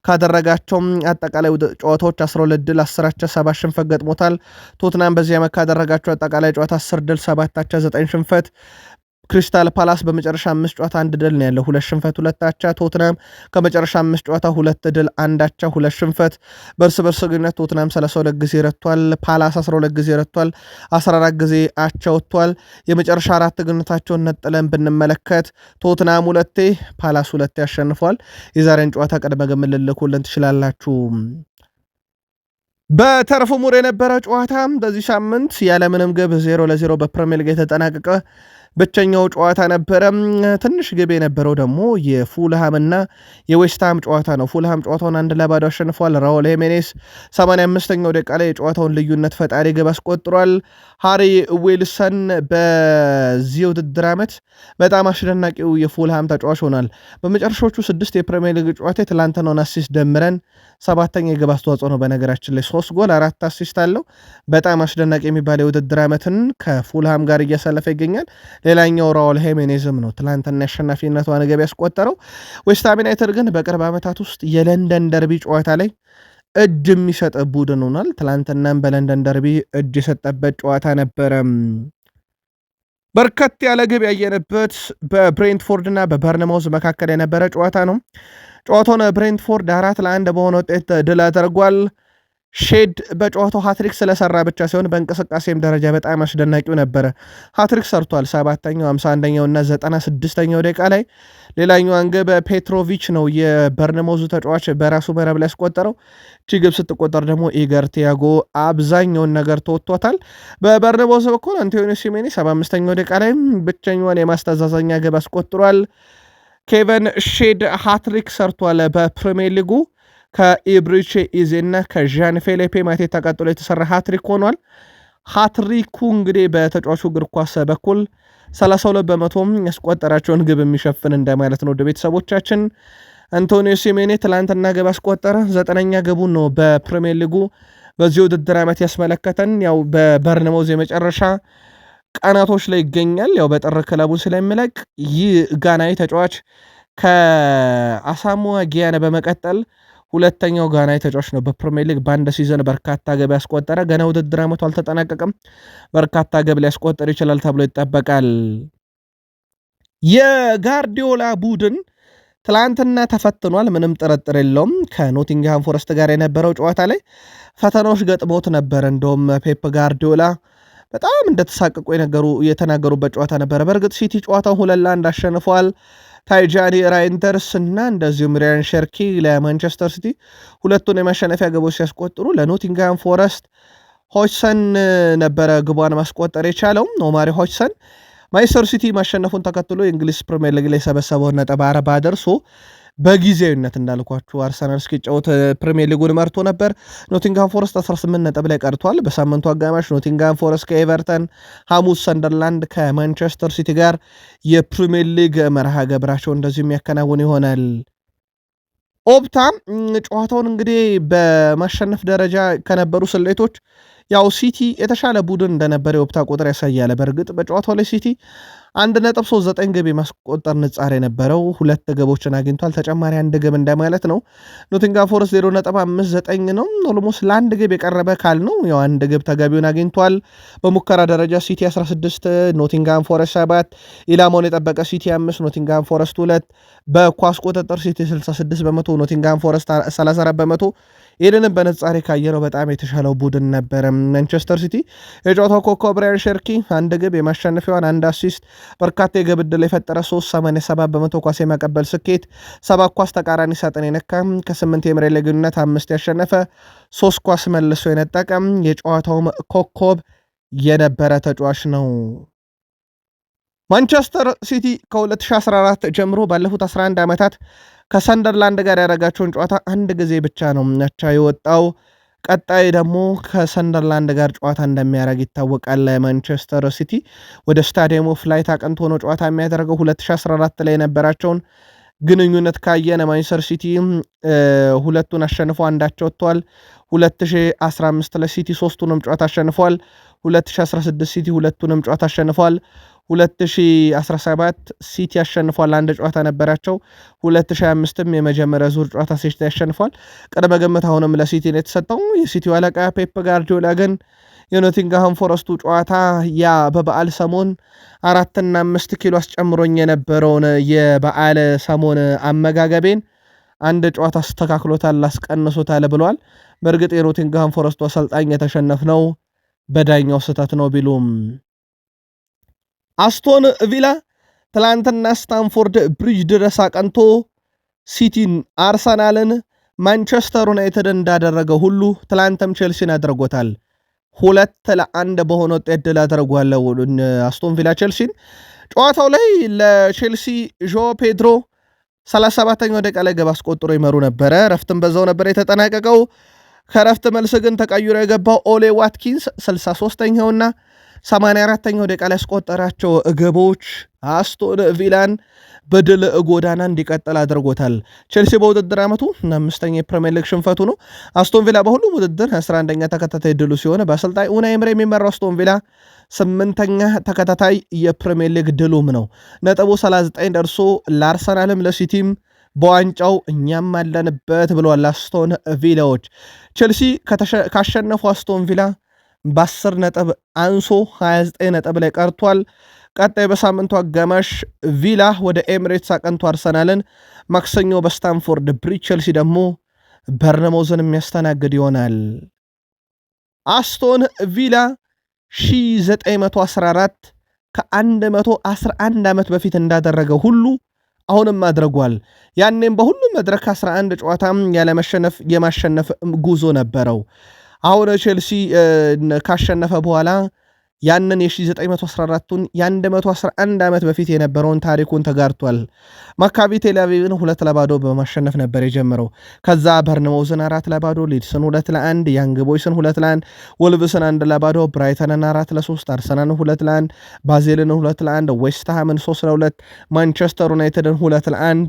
ካደረጋቸው አጠቃላይ ጨዋታዎች 12 ድል 10 አቻ 7 ሽንፈት ገጥሞታል። ቶትንሃም በዚህ ዓመት ካደረጋቸው አጠቃላይ ጨዋታ 10 ድል 7 አቻ 9 ሽንፈት። ክሪስታል ፓላስ በመጨረሻ 5 ጨዋታ 1 ድል ነው ያለው፣ 2 ሽንፈት 2 አቻ። ቶትናም ከመጨረሻ 5 ጨዋታ 2 ድል 1 አቻ 2 ሽንፈት። በእርስ በርስ ግንኙነት ቶትናም 32 ጊዜ ረቷል፣ ፓላስ 12 ጊዜ ረቷል፣ 14 ጊዜ አቻ ወጥቷል። የመጨረሻ 4 ግንኙነታቸውን ነጥለን ብንመለከት ቶትናም 2 ፓላስ 2 ያሸንፏል። የዛሬን ጨዋታ ቅድመ ግምት ልልኩልን ትችላላችሁ። በተረፉ ሙር የነበረ ጨዋታ በዚህ ሳምንት ያለምንም ግብ 0-0 በፕሪሚየር ሊግ የተጠናቀቀ ብቸኛው ጨዋታ ነበረ። ትንሽ ግብ የነበረው ደግሞ የፉልሃምና የዌስትሃም ጨዋታ ነው። ፉልሃም ጨዋታውን 1-0 አሸንፏል። ራውል ሄሜኔስ 85ኛው ደቂቃ ላይ የጨዋታውን ልዩነት ፈጣሪ ግብ አስቆጥሯል። ሃሪ ዊልሰን በዚህ ውድድር ዓመት በጣም አስደናቂው የፉልሃም ተጫዋች ሆኗል። በመጨረሻዎቹ 6 የፕሪሚየር ሊግ ጨዋታ ትላንትናውን አሲስት ደምረን 7ኛ የግብ አስተዋጽኦ ነው። በነገራችን ላይ 3 ጎል 4 አሲስት አለው። በጣም አስደናቂ የሚባለው የውድድር ዓመትን ከፉልሃም ጋር እያሳለፈ ይገኛል። ሌላኛው ራውል ሄሜኔዝም ነው ትላንትና አሸናፊነቷን ግብ ያስቆጠረው። ዌስትሃም ዩናይትድ ግን በቅርብ ዓመታት ውስጥ የለንደን ደርቢ ጨዋታ ላይ እጅ የሚሰጥ ቡድን ሆኗል። ትላንትናም በለንደን ደርቢ እጅ የሰጠበት ጨዋታ ነበረ። በርከት ያለ ግብ ያየንበት በብሬንትፎርድ እና በበርንማውዝ መካከል የነበረ ጨዋታ ነው። ጨዋታውን ብሬንትፎርድ 4-1 በሆነ ውጤት ድል አድርጓል። ሼድ በጨዋታው ሃትሪክ ስለሰራ ብቻ ሲሆን በእንቅስቃሴም ደረጃ በጣም አስደናቂው ነበረ። ሃትሪክ ሰርቷል 7ኛው 51ኛው እና 96ኛው ደቂቃ ላይ። ሌላኛዋን ግብ ፔትሮቪች ነው የበርነሞዙ ተጫዋች በራሱ መረብ ላይ ያስቆጠረው። እቺ ግብ ስትቆጠር ደግሞ ኢገር ቲያጎ አብዛኛውን ነገር ተወጥቶታል። በበርነሞዝ በኩል አንቶኒዮ ሲሜኒ 75ኛው ደቂቃ ላይ ብቸኛዋን የማስተዛዘኛ ግብ አስቆጥሯል። ኬቨን ሼድ ሃትሪክ ሰርቷል በፕሪሚየር ሊጉ ከኢብሪቼ ኢዜና ከዣን ፌሌፔ ማቴታ ቀጥሎ የተሰራ ሃትሪክ ሆኗል። ሃትሪኩ እንግዲህ በተጫዋቹ እግር ኳስ በኩል 32 በመቶም ያስቆጠራቸውን ግብ የሚሸፍን እንደማለት ነው። ወደ ቤተሰቦቻችን አንቶኒዮ ሲሜኔ ትላንትና ግብ አስቆጠረ። 9ኛ ግቡን ነው በፕሪሚየር ሊጉ በዚህ ውድድር ዓመት ያስመለከተን። ያው በበርነሞዝ የመጨረሻ ቀናቶች ላይ ይገኛል። ያው በጥር ክለቡን ስለሚለቅ ይህ ጋናዊ ተጫዋች ከአሳሞአ ጊያና በመቀጠል ሁለተኛው ጋናዊ ተጫዋች ነው በፕሪሚየር ሊግ በአንድ ሲዘን በርካታ ግብ ያስቆጠረ። ገና ውድድር ዓመቱ አልተጠናቀቀም፣ በርካታ ግብ ሊያስቆጠር ይችላል ተብሎ ይጠበቃል። የጋርዲዮላ ቡድን ትላንትና ተፈትኗል፣ ምንም ጥርጥር የለውም። ከኖቲንግሃም ፎረስት ጋር የነበረው ጨዋታ ላይ ፈተናዎች ገጥሞት ነበር። እንደውም ፔፕ ጋርዲዮላ በጣም እንደተሳቀቁ የተናገሩበት ጨዋታ ነበረ። በእርግጥ ሲቲ ጨዋታውን 2-1 አሸንፏል። ታይጃኒ ራይንደርስ እና እንደዚሁም ሪያን ሸርኪ ለማንቸስተር ሲቲ ሁለቱን የማሸነፊያ ግቦች ሲያስቆጥሩ ለኖቲንግሃም ፎረስት ሆችሰን ነበረ ግቧን ማስቆጠር የቻለው። ኦማሪ ሆችሰን ማንቸስተር ሲቲ ማሸነፉን ተከትሎ የእንግሊዝ ፕሪሚየር ሊግ ላይ የሰበሰበውን ነጥብ 40 ደርሶ በጊዜያዊነት እንዳልኳችሁ አርሰናል እስኪጫወት ፕሪሚየር ሊጉን መርቶ ነበር። ኖቲንግሃም ፎረስት 18 ነጥብ ላይ ቀርቷል። በሳምንቱ አጋማሽ ኖቲንግሃም ፎረስት ከኤቨርተን፣ ሐሙስ ሰንደርላንድ ከማንቸስተር ሲቲ ጋር የፕሪሚየር ሊግ መርሃ ግብራቸው እንደዚሁ የሚያከናውን ይሆናል። ኦፕታ ጨዋታውን እንግዲህ በማሸነፍ ደረጃ ከነበሩ ስሌቶች ያው ሲቲ የተሻለ ቡድን እንደነበረ የኦፕታ ቁጥር ያሳያል። በእርግጥ በጨዋታው ላይ ሲቲ 1.39 ግብ የማስቆጠር ንጻር የነበረው 2 ግቦችን አግኝቷል። ተጨማሪ 1 ግብ እንደማለት ነው። ኖቲንግሃም ፎረስት 0.59 ነው። ኦልሞስት ለአንድ ግብ የቀረበ ካል ነው። ያው 1 ግብ ተገቢውን አግኝቷል። በሙከራ ደረጃ ሲቲ 16፣ ኖቲንግሃም ፎረስት 7፣ ኢላማውን የጠበቀ ሲቲ 5፣ ኖቲንግሃም ፎረስት 2። በኳስ ቁጥጥር ሲቲ 66 በመቶ፣ ኖቲንግሃም ፎረስት 34 በመቶ። ይህንንም በንጻሬ ካየነው በጣም የተሻለው ቡድን ነበረ ማንቸስተር ሲቲ። የጨዋታው ኮከብ ሪያን ሸርኪ 1 ግብ የማሸነፊያዋን 1 አሲስት፣ በርካታ የግብ ዕድል የፈጠረ 387 በመቶ ኳስ የማቀበል ስኬት፣ 7 ኳስ ተቃራኒ ሳጥን የነካ፣ ከ8 የመሬት ላይ ግንኙነት 5 ያሸነፈ፣ 3 ኳስ መልሶ የነጠቀ የጨዋታውም ኮከብ የነበረ ተጫዋች ነው። ማንቸስተር ሲቲ ከ2014 ጀምሮ ባለፉት 11 ዓመታት ከሰንደርላንድ ጋር ያደረጋቸውን ጨዋታ 1 ጊዜ ብቻ ነው አቻ የወጣው። ቀጣይ ደግሞ ከሰንደርላንድ ጋር ጨዋታ እንደሚያደርግ ይታወቃል። ማንቸስተር ሲቲ ወደ ስታዲየም ኦፍ ላይት አቅንቶ ነው ጨዋታ የሚያደርገው። 2014 ላይ የነበራቸውን ግንኙነት ካየን ማንቸስተር ሲቲ ሁለቱን አሸንፎ አንዳቸው ወጥቷል። 2015 ለሲቲ 3ቱንም ጨዋታ አሸንፏል። 2016 ሲቲ 2ቱንም ጨዋታ አሸንፏል። 2017 ሲቲ አሸንፏል፣ 1 ጨዋታ ነበራቸው። 2025ም የመጀመሪያ ዙር ጨዋታ ሲቲ ያሸንፏል። ቅድመ ግምት አሁንም ለሲቲ ነው የተሰጠው። የሲቲው አለቃ ፔፕ ጋርዲዮላ ግን የኖቲንግሃም ፎረስቱ ጨዋታ ያ በበዓል ሰሞን 4 እና 5 ኪሎ አስጨምሮኝ የነበረውን የበዓል ሰሞን አመጋገቤን 1 ጨዋታ አስተካክሎታል፣ አስቀንሶታል ብለዋል። በእርግጥ የኖቲንግሃም ፎረስቱ አሰልጣኝ የተሸነፍነው በዳኛው ስህተት ነው ቢሉም አስቶን ቪላ ትላንትና ስታንፎርድ ብሪጅ ድረስ አቀንቶ ሲቲን፣ አርሰናልን፣ ማንቸስተር ዩናይትድ እንዳደረገ ሁሉ ትላንትም ቼልሲን አድርጎታል። 2-1 በሆነ ውጤት ድል አድርጓል አስቶን ቪላ ቼልሲን። ጨዋታው ላይ ለቼልሲ ዦ ፔድሮ 37ኛው ደቂቃ ላይ ግብ አስቆጥሮ ይመሩ ነበረ። ረፍትን በዛው ነበር የተጠናቀቀው። ከረፍት መልስ ግን ተቀይሮ የገባው ኦሌ ዋትኪንስ 63ኛውና 84ኛው ደቂቃ ላይ ያስቆጠራቸው ግቦች አስቶን ቪላን በድል ጎዳና እንዲቀጥል አድርጎታል። ቼልሲ በውድድር ዓመቱ 5ኛ የፕሪሚየር ሊግ ሽንፈቱ ነው። አስቶን ቪላ በሁሉም ውድድር 11ኛ ተከታታይ ድሉ ሲሆን በአሰልጣኝ ኡናይ ኤምሬ የሚመራው አስቶን ቪላ 8ኛ ተከታታይ የፕሪሚየር ሊግ ድሉም ነው። ነጥቡ 39 ደርሶ ለአርሰናልም ለሲቲም በዋንጫው እኛም አለንበት ብለዋል አስቶን ቪላዎች። ቼልሲ ካሸነፉ አስቶን ቪላ በ10 ነጥብ አንሶ 29 ነጥብ ላይ ቀርቷል። ቀጣይ በሳምንቱ አጋማሽ ቪላ ወደ ኤምሬትስ አቀንቶ አርሰናልን፣ ማክሰኞ በስታንፎርድ ብሪጅ ቼልሲ ደግሞ በርነሞዝን የሚያስተናግድ ይሆናል። አስቶን ቪላ 1914 ከ111 ዓመት በፊት እንዳደረገው ሁሉ አሁንም አድርጓል። ያኔም በሁሉም መድረክ 11 ጨዋታም ያለመሸነፍ የማሸነፍ ጉዞ ነበረው። አሁን ቼልሲ ካሸነፈ በኋላ ያንን የ1914ቱን የ111 ዓመት በፊት የነበረውን ታሪኩን ተጋርቷል። ማካቢ ቴልአቪቭን 2-0 በማሸነፍ ነበር የጀመረው። ከዛ በርንማውዝን 4-0፣ ሊድስን 2-1፣ ያንግ ቦይስን 2-1፣ ወልቭስን 1-0፣ ብራይተንን 4-3፣ አርሰናልን 2-1፣ ባዜልን 2-1፣ ዌስትሃምን 3-2፣ ማንቸስተር ዩናይትድን 2-1፣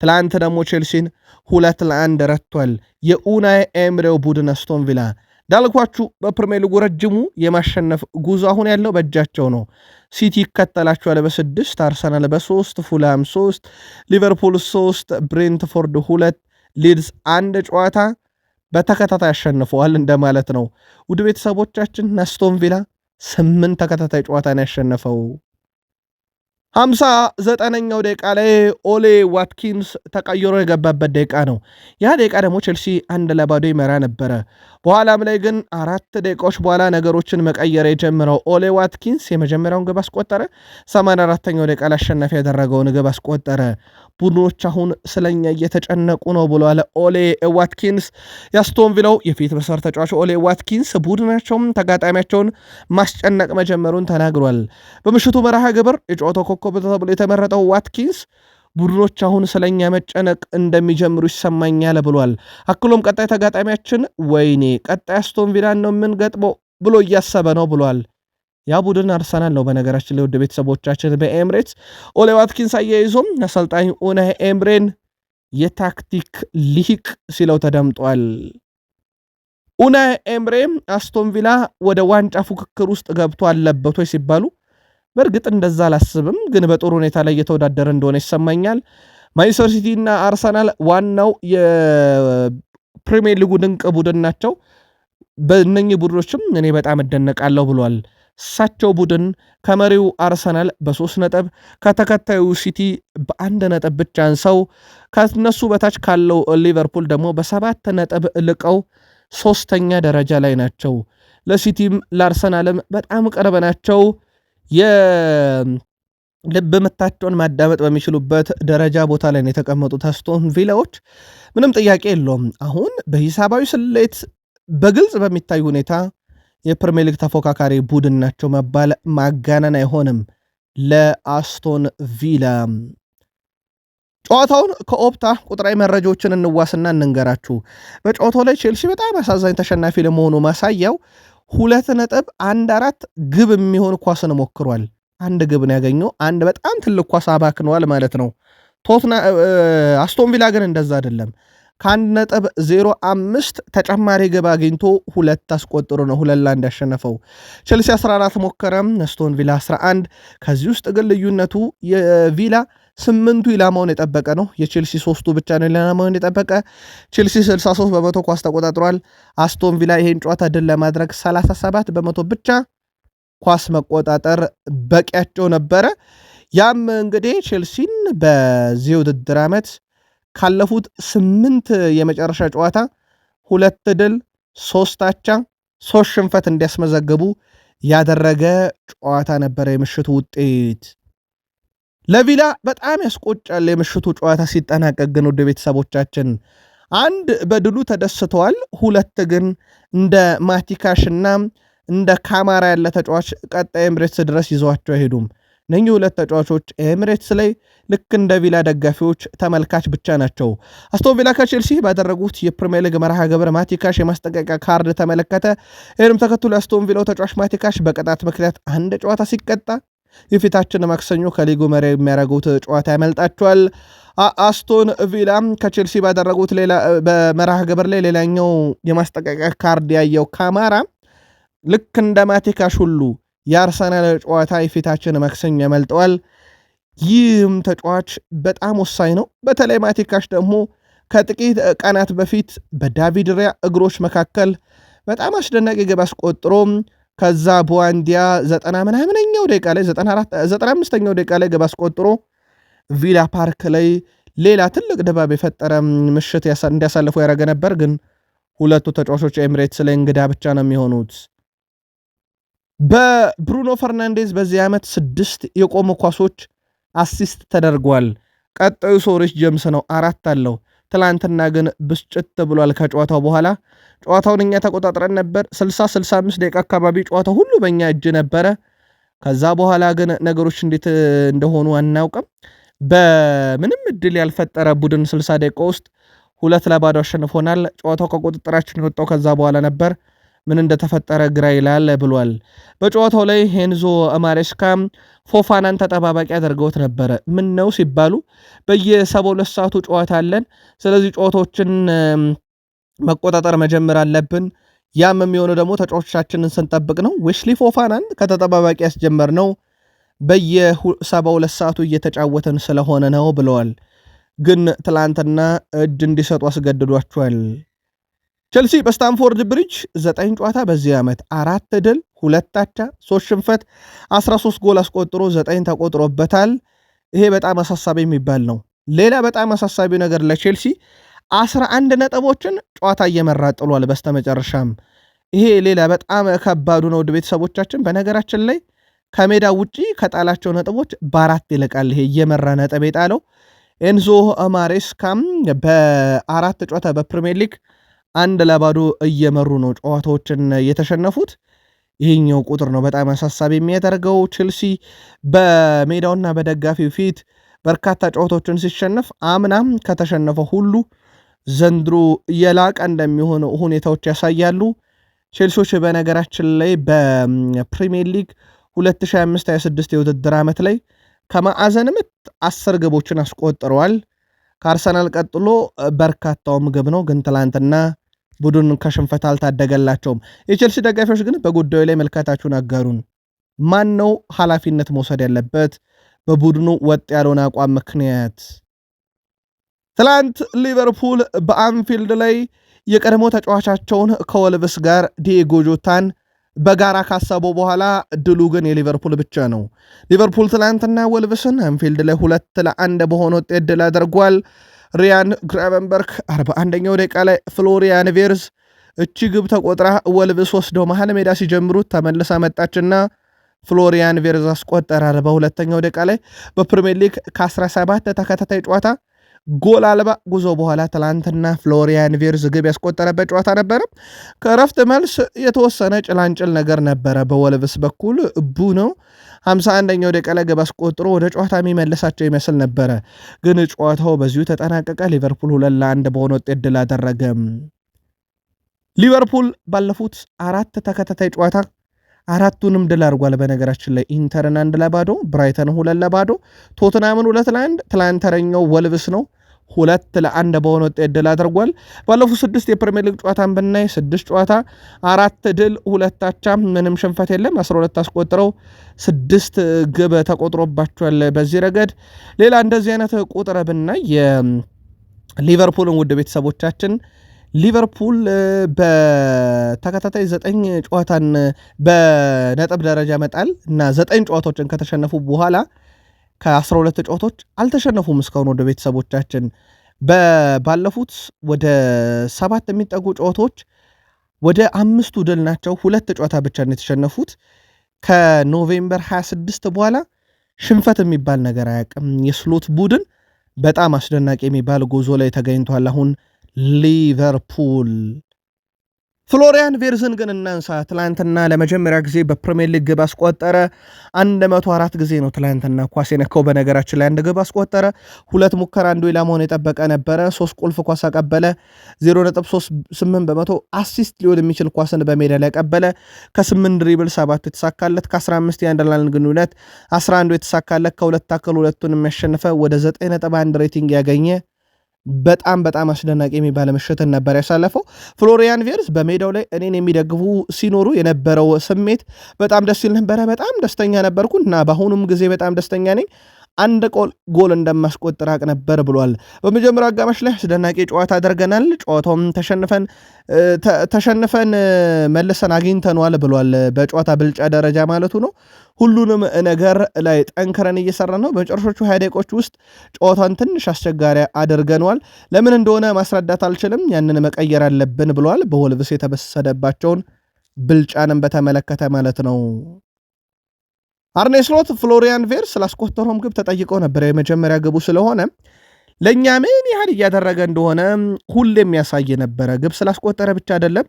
ትላንት ደግሞ ቼልሲን 2-1 ረቷል። የኡናይ ኤምሬው ቡድን አስቶን ቪላ እንዳልኳችሁ በፕሪሚየር ሊጉ ረጅሙ የማሸነፍ ጉዞ አሁን ያለው በእጃቸው ነው። ሲቲ ይከተላቸዋል በ6፣ አርሰናል በ3፣ ፉልሃም 3፣ ሊቨርፑል 3፣ ብሬንትፎርድ 2፣ ሊድስ 1 ጨዋታ በተከታታይ አሸንፈዋል እንደማለት ነው። ውድ ቤተሰቦቻችን አስቶን ቪላ 8 ተከታታይ ጨዋታን ያሸነፈው 59ኛው ደቂቃ ላይ ኦሌ ዋትኪንስ ተቀይሮ የገባበት ደቂቃ ነው። ያ ደቂቃ ደግሞ ቼልሲ 1-0 ይመራ ነበረ። በኋላም ላይ ግን 4 ደቂቃዎች በኋላ ነገሮችን መቀየር የጀመረው ኦሌ ዋትኪንስ የመጀመሪያውን ግብ አስቆጠረ። 84ኛው ደቂቃ ላይ አሸናፊ ያደረገውን ግብ አስቆጠረ። ቡድኖች አሁን ስለኛ እየተጨነቁ ነው ብሏል ኦሌ ዋትኪንስ። የአስቶን ቪላው የፊት መስመር ተጫዋች ኦሌ ዋትኪንስ ቡድናቸውም ተጋጣሚያቸውን ማስጨነቅ መጀመሩን ተናግሯል። በምሽቱ መርሃ ግብር የጨዋታው ኮከብ ተብሎ የተመረጠው ዋትኪንስ ቡድኖች አሁን ስለኛ መጨነቅ እንደሚጀምሩ ይሰማኛል ብሏል። አክሎም ቀጣይ ተጋጣሚያችን ወይኔ ቀጣይ አስቶን ቪላን ነው የምንገጥመው ብሎ እያሰበ ነው ብሏል። ያ ቡድን አርሰናል ነው። በነገራችን ላይ ውድ ቤተሰቦቻችን በኤምሬትስ ኦሌ ዋትኪንስ አያይዞም አሰልጣኝ ኡናይ ኤምሬን የታክቲክ ሊቅ ሲለው ተደምጧል። ኡናይ ኤምሬ አስቶን ቪላ ወደ ዋንጫ ፉክክር ውስጥ ገብቶ አለበት ወይ ሲባሉ በእርግጥ እንደዛ አላስብም፣ ግን በጥሩ ሁኔታ ላይ እየተወዳደረ እንደሆነ ይሰማኛል። ማንቸስተር ሲቲ እና አርሰናል ዋናው የፕሪሚየር ሊጉ ድንቅ ቡድን ናቸው። በእነኚህ ቡድኖችም እኔ በጣም እደነቃለሁ ብሏል። እሳቸው ቡድን ከመሪው አርሰናል በ3 ነጥብ ከተከታዩ ሲቲ በ1 ነጥብ ብቻ አንሰው ከነሱ በታች ካለው ሊቨርፑል ደግሞ በ7 ነጥብ ልቀው 3ኛ ደረጃ ላይ ናቸው። ለሲቲም ለአርሰናልም በጣም ቅርብ ናቸው። የልብ ምታቸውን ማዳመጥ በሚችሉበት ደረጃ ቦታ ላይ የተቀመጡት አስቶን ቪላዎች ምንም ጥያቄ የለውም። አሁን በሂሳባዊ ስሌት በግልጽ በሚታይ ሁኔታ የፕሪሚየር ሊግ ተፎካካሪ ቡድን ናቸው መባል ማጋነን አይሆንም። ለአስቶን ቪላ ጨዋታውን ከኦፕታ ቁጥራዊ መረጃዎችን እንዋስና እንንገራችሁ። በጨዋታው ላይ ቼልሲ በጣም አሳዛኝ ተሸናፊ ለመሆኑ ማሳያው 2.14 ግብ የሚሆን ኳስን ሞክሯል። 1 ግብ ነው ያገኘው። 1 በጣም ትልቅ ኳስ አባክነዋል ማለት ነው። አስቶን ቪላ ግን እንደዛ አይደለም። ከ1.05 ተጨማሪ ግብ አግኝቶ 2 አስቆጥሮ ነው 2-1 ያሸነፈው። ቼልሲ 14 ሞከረም፣ አስቶን ቪላ 11። ከዚህ ውስጥ ግን ልዩነቱ የቪላ 8ቱ ኢላማውን የጠበቀ ነው። የቼልሲ 3ቱ ብቻ ነው ኢላማውን የጠበቀ። ቼልሲ 63% ኳስ ተቆጣጥሯል። አስቶን ቪላ ይሄን ጨዋታ ድል ለማድረግ 37% ብቻ ኳስ መቆጣጠር በቂያቸው ነበረ። ያም እንግዲህ ቼልሲን በዚህ ውድድር ዓመት ካለፉት 8 የመጨረሻ ጨዋታ 2 ድል 3 አቻ 3 ሽንፈት እንዲያስመዘግቡ ያደረገ ጨዋታ ነበረ የምሽቱ ውጤት። ለቪላ በጣም ያስቆጫል የምሽቱ ጨዋታ ሲጠናቀቅ። ግን ወደ ቤተሰቦቻችን 1 በድሉ ተደስተዋል፣ 2 ግን እንደ ማቲካሽና እንደ ካማራ ያለ ተጫዋች ቀጣይ ኤምሬትስ ድረስ ይዘዋቸው አይሄዱም። እነኚህ 2 ተጫዋቾች ኤምሬትስ ላይ ልክ እንደ ቪላ ደጋፊዎች ተመልካች ብቻ ናቸው። አስቶን ቪላ ከቼልሲ ባደረጉት የፕሪሚየር ሊግ መርሃ ግብር ማቲካሽ የማስጠንቀቂያ ካርድ ተመለከተ። ይህንም ተከትሎ የአስቶን ቪላው ተጫዋች ማቲካሽ በቅጣት ምክንያት 1 ጨዋታ ሲቀጣ የፊታችን ማክሰኞ ከሊጉ መሪ የሚያደርጉት ጨዋታ ያመልጣቸዋል። አስቶን ቪላ ከቼልሲ ባደረጉት በመርሃ ግብር ላይ ሌላኛው የማስጠንቀቂያ ካርድ ያየው ካማራ ልክ እንደ ማቲካሽ ሁሉ የአርሰናል ጨዋታ የፊታችን ማክሰኞ ያመልጠዋል። ይህም ተጫዋች በጣም ወሳኝ ነው። በተለይ ማቲካሽ ደግሞ ከጥቂት ቀናት በፊት በዳቪድ ራያ እግሮች መካከል በጣም አስደናቂ ግብ አስቆጥሮ ከዛ በዋንዲያ 90ኛው ደቂቃ ላይ 95ኛው ደቂቃ ላይ ግብ አስቆጥሮ ቪላ ፓርክ ላይ ሌላ ትልቅ ድባብ የፈጠረ ምሽት እንዲያሳልፉ ያደረገ ነበር። ግን ሁለቱ ተጫዋቾች ኤሚሬትስ ላይ እንግዳ ብቻ ነው የሚሆኑት። በብሩኖ ፈርናንዴዝ በዚህ ዓመት 6 የቆሙ ኳሶች አሲስት ተደርጓል። ቀጣዩ ሶሪስ ጀምስ ነው 4 አለው። ትላንትና ግን ብስጭት ብሏል ከጨዋታው በኋላ። ጨዋታውን እኛ ተቆጣጥረን ነበር። 60-65 ደቂቃ አካባቢ ጨዋታው ሁሉ በእኛ እጅ ነበረ። ከዛ በኋላ ግን ነገሮች እንዴት እንደሆኑ አናውቅም። በምንም እድል ያልፈጠረ ቡድን 60 ደቂቃ ውስጥ 2-0 አሸንፎናል። ጨዋታው ከቁጥጥራችን የወጣው ከዛ በኋላ ነበር። ምን እንደተፈጠረ ግራ ይላል ብሏል። በጨዋታው ላይ ሄንዞ ማሬስካ ፎፋናን ተጠባባቂ አድርገውት ነበረ። ምን ነው ሲባሉ በየ72 ሰዓቱ ጨዋታ አለን፣ ስለዚህ ጨዋታዎችን መቆጣጠር መጀመር አለብን። ያም የሚሆነው ደግሞ ተጫዋቾቻችንን ስንጠብቅ ነው። ዌስሊ ፎፋናን ከተጠባባቂ ያስጀመር ነው በየ72 ሰዓቱ እየተጫወተን ስለሆነ ነው ብለዋል። ግን ትላንትና እጅ እንዲሰጡ አስገድዷቸዋል። ቸልሲ በስታንፎርድ ብሪጅ 9 ጨዋታ በዚህ ዓመት 4 ድል 2 አቻ 3 ሽንፈት 13 ጎል አስቆጥሮ 9 ተቆጥሮበታል። ይሄ በጣም አሳሳቢ የሚባል ነው። ሌላ በጣም አሳሳቢው ነገር ለቼልሲ 11 ነጥቦችን ጨዋታ እየመራ ጥሏል። በስተመጨረሻም ይሄ ሌላ በጣም ከባዱ ነው። ውድ ቤተሰቦቻችን በነገራችን ላይ ከሜዳ ውጪ ከጣላቸው ነጥቦች በ4 ይልቃል። ይሄ እየመራ ነጥብ የጣለው ኤንዞ ማሬስካም በ4 ጨዋታ በፕሪሚየር ሊግ 1-0 እየመሩ ነው ጨዋታዎችን የተሸነፉት። ይህኛው ቁጥር ነው በጣም አሳሳቢ የሚያደርገው። ቼልሲ በሜዳውና በደጋፊው ፊት በርካታ ጨዋታዎችን ሲሸነፍ አምናም ከተሸነፈው ሁሉ ዘንድሮ የላቀ እንደሚሆን ሁኔታዎች ያሳያሉ። ቼልሲዎች በነገራችን ላይ በፕሪሚየር ሊግ 2025-26 የውድድር ዓመት ላይ ከማዕዘን ምት 10 ግቦችን አስቆጥረዋል። ከአርሰናል ቀጥሎ በርካታውም ግብ ነው። ግን ትላንትና ቡድን ከሽንፈት አልታደገላቸውም። የቼልሲ ደጋፊዎች ግን በጉዳዩ ላይ መልካታችሁን አጋሩን። ማን ነው ኃላፊነት መውሰድ ያለበት በቡድኑ ወጥ ያለውን አቋም ምክንያት? ትላንት ሊቨርፑል በአንፊልድ ላይ የቀድሞ ተጫዋቻቸውን ከወልቭስ ጋር ዲኤጎ ጆታን በጋራ ካሰበው በኋላ ድሉ ግን የሊቨርፑል ብቻ ነው። ሊቨርፑል ትላንትና ወልቭስን አንፊልድ ላይ 2-1 በሆነ ውጤት ድል አድርጓል። ሪያን ግራቨንበርክ 41ኛው ደቂቃ ላይ ፍሎሪያን ቬርዝ እቺ ግብ ተቆጥራ ወልቭስ ወስደው መሃል ሜዳ ሲጀምሩት ተመልሳ መጣችና ፍሎሪያን ቬርዝ አስቆጠረ 42ኛው ደቂቃ ላይ። በፕሪሚየር ሊግ ከ17 ተከታታይ ጨዋታ ጎል አልባ ጉዞ በኋላ ትላንትና ፍሎሪያን ቬርዝ ግብ ያስቆጠረበት ጨዋታ ነበረ። ከረፍት መልስ የተወሰነ ጭላንጭል ነገር ነበረ በወልቭስ በኩል። ነው 51ኛው ደቂቃ ላይ ግብ አስቆጥሮ ወደ ጨዋታ የሚመልሳቸው ይመስል ነበረ። ግን ጨዋታው በዚሁ ተጠናቀቀ። ሊቨርፑል 2-1 በሆነ ውጤት ድል አደረገ። ሊቨርፑል ባለፉት 4 ተከታታይ ጨዋታ 4ቱንም ድል አድርጓል። በነገራችን ላይ ኢንተርን 1-0፣ ብራይተን 2-0፣ ቶትናምን 2-1፣ ትላንተረኛው ወልቭስ ነው 2-1 በሆነ ውጤት ድል አድርጓል። ባለፉት 6 የፕሪሚየር ሊግ ጨዋታን ብናይ 6 ጨዋታ 4 ድል 2 አቻ ምንም ሽንፈት የለም። 12 አስቆጥረው 6 ግብ ተቆጥሮባቸዋል። በዚህ ረገድ ሌላ እንደዚህ አይነት ቁጥር ብናይ የሊቨርፑልን ውድ ቤተሰቦቻችን ሊቨርፑል በተከታታይ 9 ጨዋታን በነጥብ ደረጃ መጣል እና 9 ጨዋታዎችን ከተሸነፉ በኋላ ከ12 ጨዋታዎች አልተሸነፉም እስካሁን። ወደ ቤተሰቦቻችን ባለፉት ወደ 7 የሚጠጉ ጨዋታዎች ወደ 5ቱ ድል ናቸው። 2 ጨዋታ ብቻ ነው የተሸነፉት። ከኖቬምበር 26 በኋላ ሽንፈት የሚባል ነገር አያውቅም። የስሎት ቡድን በጣም አስደናቂ የሚባል ጉዞ ላይ ተገኝቷል አሁን ሊቨርፑል። ፍሎሪያን ቬርዝን ግን እናንሳ። ትላንትና ለመጀመሪያ ጊዜ በፕሪሚየር ሊግ ግብ አስቆጠረ። 104 ጊዜ ነው ትላንትና ኳስ የነካው። በነገራችን ላይ 1 ግብ አስቆጠረ። 2 ሙከራ፣ 1 ኢላማውን የጠበቀ ነበረ። 3 ቁልፍ ኳስ አቀበለ። 0.38% አሲስት ሊሆን የሚችል ኳስን በሜዳ ላይ ያቀበለ። ከ8 ድሪብል 7 የተሳካለት፣ ከ15 የአንድ ለአንድ ግንኙነት 11 የተሳካለት፣ ከ2 ታክል 2ቱን የሚያሸንፈ ወደ 9.1 ሬቲንግ ያገኘ በጣም በጣም አስደናቂ የሚባለ ምሽትን ነበር ያሳለፈው። ፍሎሪያን ቬርዝ በሜዳው ላይ እኔን የሚደግፉ ሲኖሩ የነበረው ስሜት በጣም ደስ ይል ነበረ። በጣም ደስተኛ ነበርኩ እና በአሁኑም ጊዜ በጣም ደስተኛ ነኝ። አንድ ጎል እንደማስቆጠር አቅ ነበር ብሏል። በመጀመሪያው አጋማሽ ላይ አስደናቂ ጨዋታ አድርገናል። ጨዋታውም ተሸንፈን መልሰን አግኝተነዋል ብሏል። በጨዋታ ብልጫ ደረጃ ማለቱ ነው። ሁሉንም ነገር ላይ ጠንክረን እየሰራ ነው። በመጨረሻዎቹ 20 ደቂቃዎች ውስጥ ጨዋታን ትንሽ አስቸጋሪ አድርገነዋል። ለምን እንደሆነ ማስረዳት አልችልም። ያንን መቀየር አለብን ብሏል። በወልቭስ የተበሰደባቸውን ብልጫንም በተመለከተ ማለት ነው። አርኔ ስሎት ፍሎሪያን ቬርትዝ ስላስቆጠረውም ግብ ተጠይቀው ነበር። የመጀመሪያ ግቡ ስለሆነ ለእኛ ምን ያህል እያደረገ እንደሆነ ሁሌም ያሳይ ነበረ። ግብ ስላስቆጠረ ብቻ አይደለም፣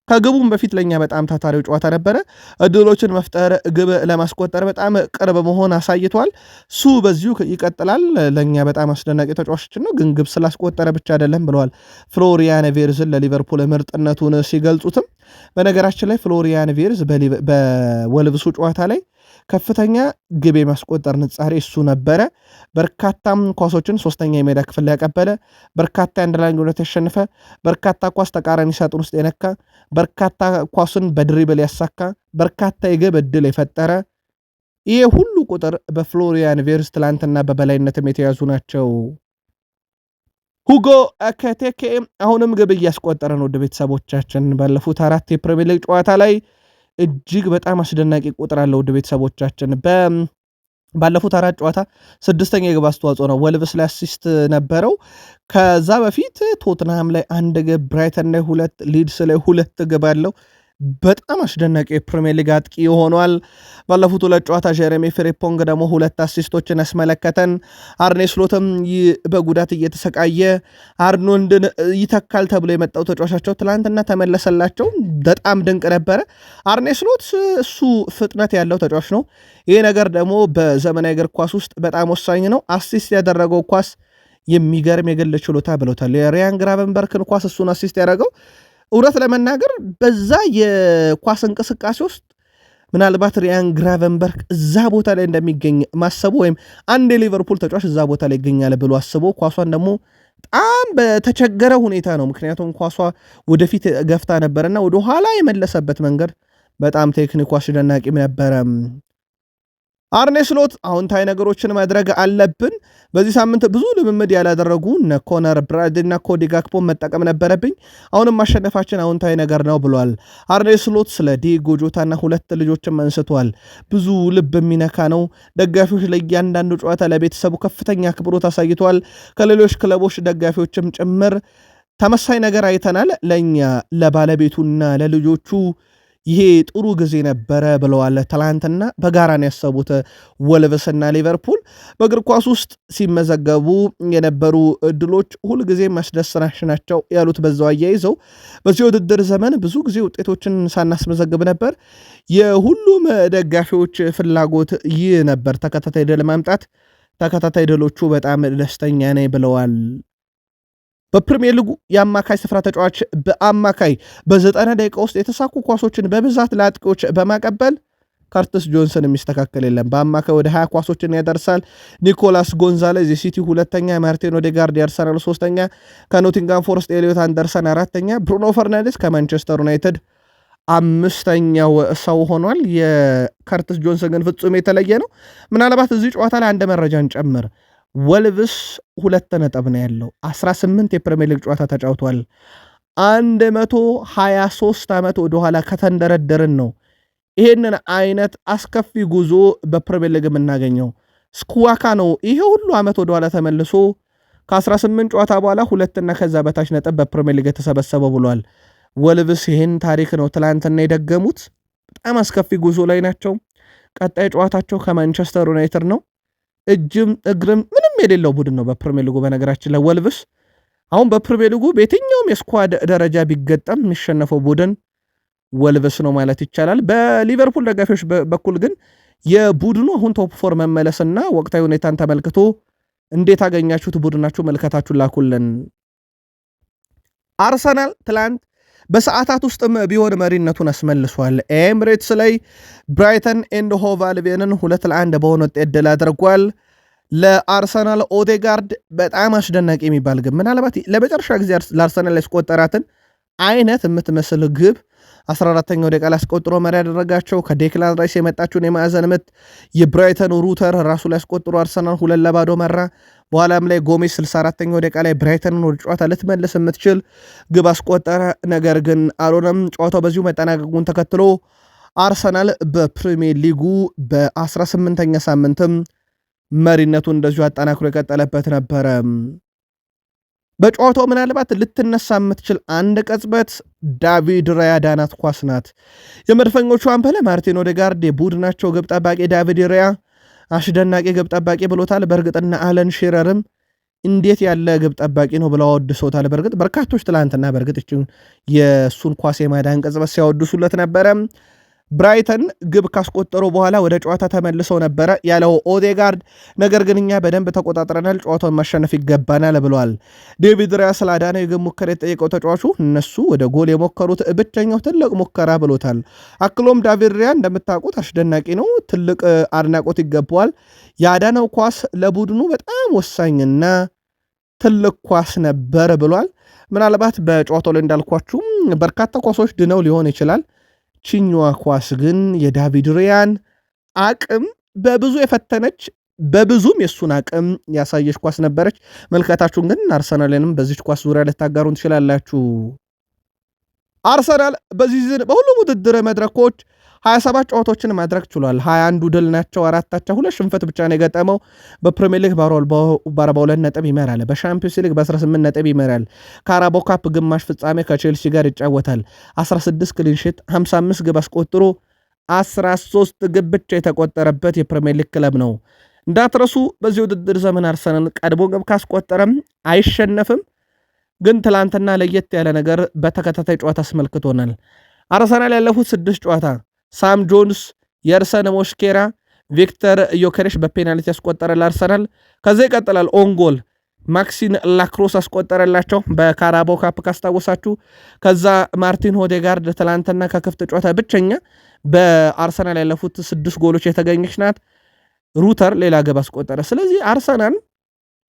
ከግቡም በፊት ለእኛ በጣም ታታሪው ጨዋታ ነበረ። እድሎችን መፍጠር፣ ግብ ለማስቆጠር በጣም ቅርብ መሆን አሳይቷል። እሱ በዚሁ ይቀጥላል። ለእኛ በጣም አስደናቂ ተጫዋቾችን ነው፣ ግን ግብ ስላስቆጠረ ብቻ አይደለም ብለዋል ፍሎሪያን ቬርትዝን ለሊቨርፑል ምርጥነቱን ሲገልጹትም። በነገራችን ላይ ፍሎሪያን ቬርትዝ በወልቭሱ ጨዋታ ላይ ከፍተኛ ግብ የማስቆጠር ንጻሬ እሱ ነበረ። በርካታም ኳሶችን ሶስተኛ የሜዳ ክፍል ላይ ያቀበለ፣ በርካታ የአንድ ላይ ግንኙነት ያሸነፈ፣ በርካታ ኳስ ተቃራኒ ሳጥን ውስጥ የነካ፣ በርካታ ኳስን በድሪብል ያሳካ፣ በርካታ የግብ ዕድል የፈጠረ፣ ይሄ ሁሉ ቁጥር በፍሎሪያን ቬርትዝ ትላንትና በበላይነትም የተያዙ ናቸው። ሁጎ ኤኪቲኬ አሁንም ግብ እያስቆጠረ ነው። ወደ ቤተሰቦቻችን ባለፉት 4 የፕሪሚየር ሊግ ጨዋታ ላይ እጅግ በጣም አስደናቂ ቁጥር አለው። ውድ ቤተሰቦቻችን ባለፉት 4 ጨዋታ 6ኛ የግብ አስተዋጽኦ ነው። ወልቭስ ላይ አሲስት ነበረው። ከዛ በፊት ቶትንሃም ላይ 1 ግብ፣ ብራይተን ላይ 2፣ ሊድስ ላይ 2 ግብ አለው። በጣም አስደናቂ የፕሪሚየር ሊግ አጥቂ ሆኗል። ባለፉት 2 ጨዋታ ጀሬሚ ፍሪምፖንግ ደግሞ 2 አሲስቶችን ያስመለከተን። አርኔ ስሎትም በጉዳት እየተሰቃየ አርኖልድን ይተካል ተብሎ የመጣው ተጫዋቻቸው ትላንትና ተመለሰላቸው። በጣም ድንቅ ነበረ። አርኔ ስሎት እሱ ፍጥነት ያለው ተጫዋች ነው። ይህ ነገር ደግሞ በዘመናዊ እግር ኳስ ውስጥ በጣም ወሳኝ ነው። አሲስት ያደረገው ኳስ የሚገርም የግል ችሎታ ብሎታል። የሪያን ግራቨንበርክን ኳስ እሱን አሲስት ያደረገው እውነት ለመናገር በዛ የኳስ እንቅስቃሴ ውስጥ ምናልባት ሪያን ግራቨንበርክ እዛ ቦታ ላይ እንደሚገኝ ማሰቡ ወይም አንድ የሊቨርፑል ተጫዋች እዛ ቦታ ላይ ይገኛል ብሎ አስቦ ኳሷን ደግሞ በጣም በተቸገረ ሁኔታ ነው። ምክንያቱም ኳሷ ወደፊት ገፍታ ነበርና ወደ ኋላ የመለሰበት መንገድ በጣም ቴክኒኩ አስደናቂም ነበረ። አርኔ ስሎት አዎንታዊ ነገሮችን ማድረግ አለብን። በዚህ ሳምንት ብዙ ልምምድ ያላደረጉ እነ ኮነር ብራድና ኮዲ ጋክፖ መጠቀም ነበረብኝ። አሁንም ማሸነፋችን አዎንታዊ ነገር ነው ብሏል። አርኔ ስሎት ስለ ዲዬጎ ጆታና 2 ልጆችም አንስቷል። ብዙ ልብ የሚነካ ነው። ደጋፊዎች ለእያንዳንዱ ጨዋታ ለቤተሰቡ ከፍተኛ አክብሮት አሳይቷል። ከሌሎች ክለቦች ደጋፊዎችም ጭምር ተመሳይ ነገር አይተናል። ለእኛ ለባለቤቱና ለልጆቹ ይሄ ጥሩ ጊዜ ነበረ ብለዋል። ትላንትና በጋራ ነው ያሰቡት ወልቭስና ሊቨርፑል። በእግር ኳስ ውስጥ ሲመዘገቡ የነበሩ እድሎች ሁልጊዜም አስደሳች ናቸው ያሉት በዛው አያይዘው በዚህ ውድድር ዘመን ብዙ ጊዜ ውጤቶችን ሳናስመዘግብ ነበር። የሁሉም ደጋፊዎች ፍላጎት ይህ ነበር፣ ተከታታይ ድል ማምጣት። ተከታታይ ድሎቹ በጣም ደስተኛ ነኝ ብለዋል። በፕሪሚየር ሊጉ የአማካይ ስፍራ ተጫዋች በአማካይ በ90 ደቂቃ ውስጥ የተሳኩ ኳሶችን በብዛት ለአጥቂዎች በማቀበል ካርተስ ጆንሰን የሚስተካከል የለም። በአማካይ ወደ 20 ኳሶችን ያደርሳል። ኒኮላስ ጎንዛሌዝ የሲቲ 2ኛ፣ ማርቲን ኦዴጋርድ የአርሰናል 3ኛ፣ ከኖቲንጋም ፎረስት ኤሊዮት አንደርሰን 4ኛ፣ ብሩኖ ፈርናንዴስ ከማንቸስተር ዩናይትድ 5ኛው ሰው ሆኗል። የካርተስ ጆንሰን ግን ፍጹም የተለየ ነው። ምናልባት እዚህ ጨዋታ ላይ አንድ መረጃን ጨምር። ወልቭስ 2 ነጥብ ነው ያለው። 18 የፕሪሚየር ሊግ ጨዋታ ተጫውቷል። 123 ዓመት ወደኋላ ከተንደረደርን ነው ይሄንን አይነት አስከፊ ጉዞ በፕሪሚየር ሊግ የምናገኘው። ስኩዋካ ነው ይሄ ሁሉ ዓመት ወደኋላ ተመልሶ ከ18 ጨዋታ በኋላ 2 እና ከዛ በታች ነጥብ በፕሪሚየር ሊግ የተሰበሰበው ብሏል። ወልቭስ ይህን ታሪክ ነው ትላንትና የደገሙት። በጣም አስከፊ ጉዞ ላይ ናቸው። ቀጣይ ጨዋታቸው ከማንቸስተር ዩናይትድ ነው። እጅም እግርም ምንም የሌለው ቡድን ነው በፕሪሚየር ሊጉ። በነገራችን ላይ ወልቭስ አሁን በፕሪሚየር ሊጉ በየትኛውም የስኳድ ደረጃ ቢገጠም የሚሸነፈው ቡድን ወልቭስ ነው ማለት ይቻላል። በሊቨርፑል ደጋፊዎች በኩል ግን የቡድኑ አሁን ቶፕ 4 መመለስና ወቅታዊ ሁኔታን ተመልክቶ እንዴት አገኛችሁት? ቡድናችሁ መልከታችሁን ላኩልን። አርሰናል ትላንት በሰዓታት ውስጥም ቢሆን መሪነቱን አስመልሷል። ኤምሬትስ ላይ ብራይተን ኤንድ ሆቭ አልቢዮንን 2-1 በሆነ ውጤት ድል አድርጓል። ለአርሰናል ኦዴጋርድ በጣም አስደናቂ የሚባል ግን ምናልባት ለመጨረሻ ጊዜ ለአርሰናል ያስቆጠራትን አይነት የምትመስል ግብ 14ኛው ደቂቃ ላይ አስቆጥሮ መሪ ያደረጋቸው ከዴክላን ራይስ የመጣችውን የማዕዘን ምት የብራይተን ሩተር ራሱ ላይ አስቆጥሮ አርሰናል 2-0 መራ። በኋላም ላይ ጎሜዝ 64ኛው ደቂቃ ላይ ብራይተንን ወደ ጨዋታ ልትመልስ የምትችል ግብ አስቆጠረ። ነገር ግን አልሆነም። ጨዋታው በዚሁ መጠናቀቁን ተከትሎ አርሰናል በፕሪሚየር ሊጉ በ18ኛ ሳምንትም መሪነቱን እንደዚሁ አጠናክሮ የቀጠለበት ነበረ። በጨዋታው ምናልባት ልትነሳ የምትችል አንድ ቅጽበት ዳቪድ ራያ ዳናት ኳስ ናት። የመድፈኞቹ አምበል ማርቲን ኦዴጋርድ የቡድናቸው ግብ ጠባቂ ዳቪድ ራያ አስደናቂ ግብ ጠባቂ ብሎታል። በእርግጥና አለን ሺረርም እንዴት ያለ ግብ ጠባቂ ነው ብለው አወድሶታል። በእርግጥ በርካቶች ትላንትና በእርግጥ የእሱን ኳስ የማዳን ቅጽበት ሲያወድሱለት ነበረ። ብራይተን ግብ ካስቆጠሩ በኋላ ወደ ጨዋታ ተመልሰው ነበረ ያለው ኦዴጋርድ፣ ነገር ግን እኛ በደንብ ተቆጣጥረናል፣ ጨዋታውን ማሸነፍ ይገባናል ብለዋል። ዴቪድ ራያ ስላዳነው የግብ ሙከራ የጠየቀው ተጫዋቹ እነሱ ወደ ጎል የሞከሩት ብቸኛው ትልቅ ሙከራ ብሎታል። አክሎም ዳቪድ ራያ እንደምታውቁት አስደናቂ ነው፣ ትልቅ አድናቆት ይገባዋል። ያዳነው ኳስ ለቡድኑ በጣም ወሳኝና ትልቅ ኳስ ነበር ብሏል። ምናልባት በጨዋታው ላይ እንዳልኳችሁም በርካታ ኳሶች ድነው ሊሆን ይችላል። ቺኛዋ ኳስ ግን የዳቪድ ራያን አቅም በብዙ የፈተነች በብዙም የሱን አቅም ያሳየች ኳስ ነበረች። መልከታችሁን ግን አርሰናልንም በዚች ኳስ ዙሪያ ልታጋሩን ትችላላችሁ። አርሰናል በዚህ ሲዝን በሁሉም ውድድር መድረኮች 27 ጨዋታዎችን ማድረግ ችሏል። 21ዱ ድል ናቸው፣ 4 አቻ፣ 2 ሽንፈት ብቻ ነው የገጠመው። በፕሪሚየር ሊግ በ42 ነጥብ ይመራል። በሻምፒዮንስ ሊግ በ18 ነጥብ ይመራል። ካራባኦ ካፕ ግማሽ ፍጻሜ ከቼልሲ ጋር ይጫወታል። 16 ክሊንሺት 55 ግብ አስቆጥሮ 13 ግብ ብቻ የተቆጠረበት የፕሪሚየር ሊግ ክለብ ነው። እንዳትረሱ በዚህ ውድድር ዘመን አርሰናል ቀድሞ ግብ ካስቆጠረም አይሸነፍም። ግን ትላንትና ለየት ያለ ነገር በተከታታይ ጨዋታ አስመልክቶናል። አርሰናል ያለፉት 6 ጨዋታ ሳም ጆንስ፣ የርሰን ሞስኬራ፣ ቪክተር ዮከሬሽ በፔናልቲ ያስቆጠረል አርሰናል። ከዛ ይቀጥላል ኦንጎል ማክሲን ላክሮስ አስቆጠረላቸው በካራባኦ ካፕ ካስታወሳችሁ። ከዛ ማርቲን ኦዴጋርድ ትላንትና ከክፍት ጨዋታ ብቸኛ በአርሰናል ያለፉት 6 ጎሎች የተገኘች ናት። ሩተር ሌላ ግብ አስቆጠረ። ስለዚህ አርሰናል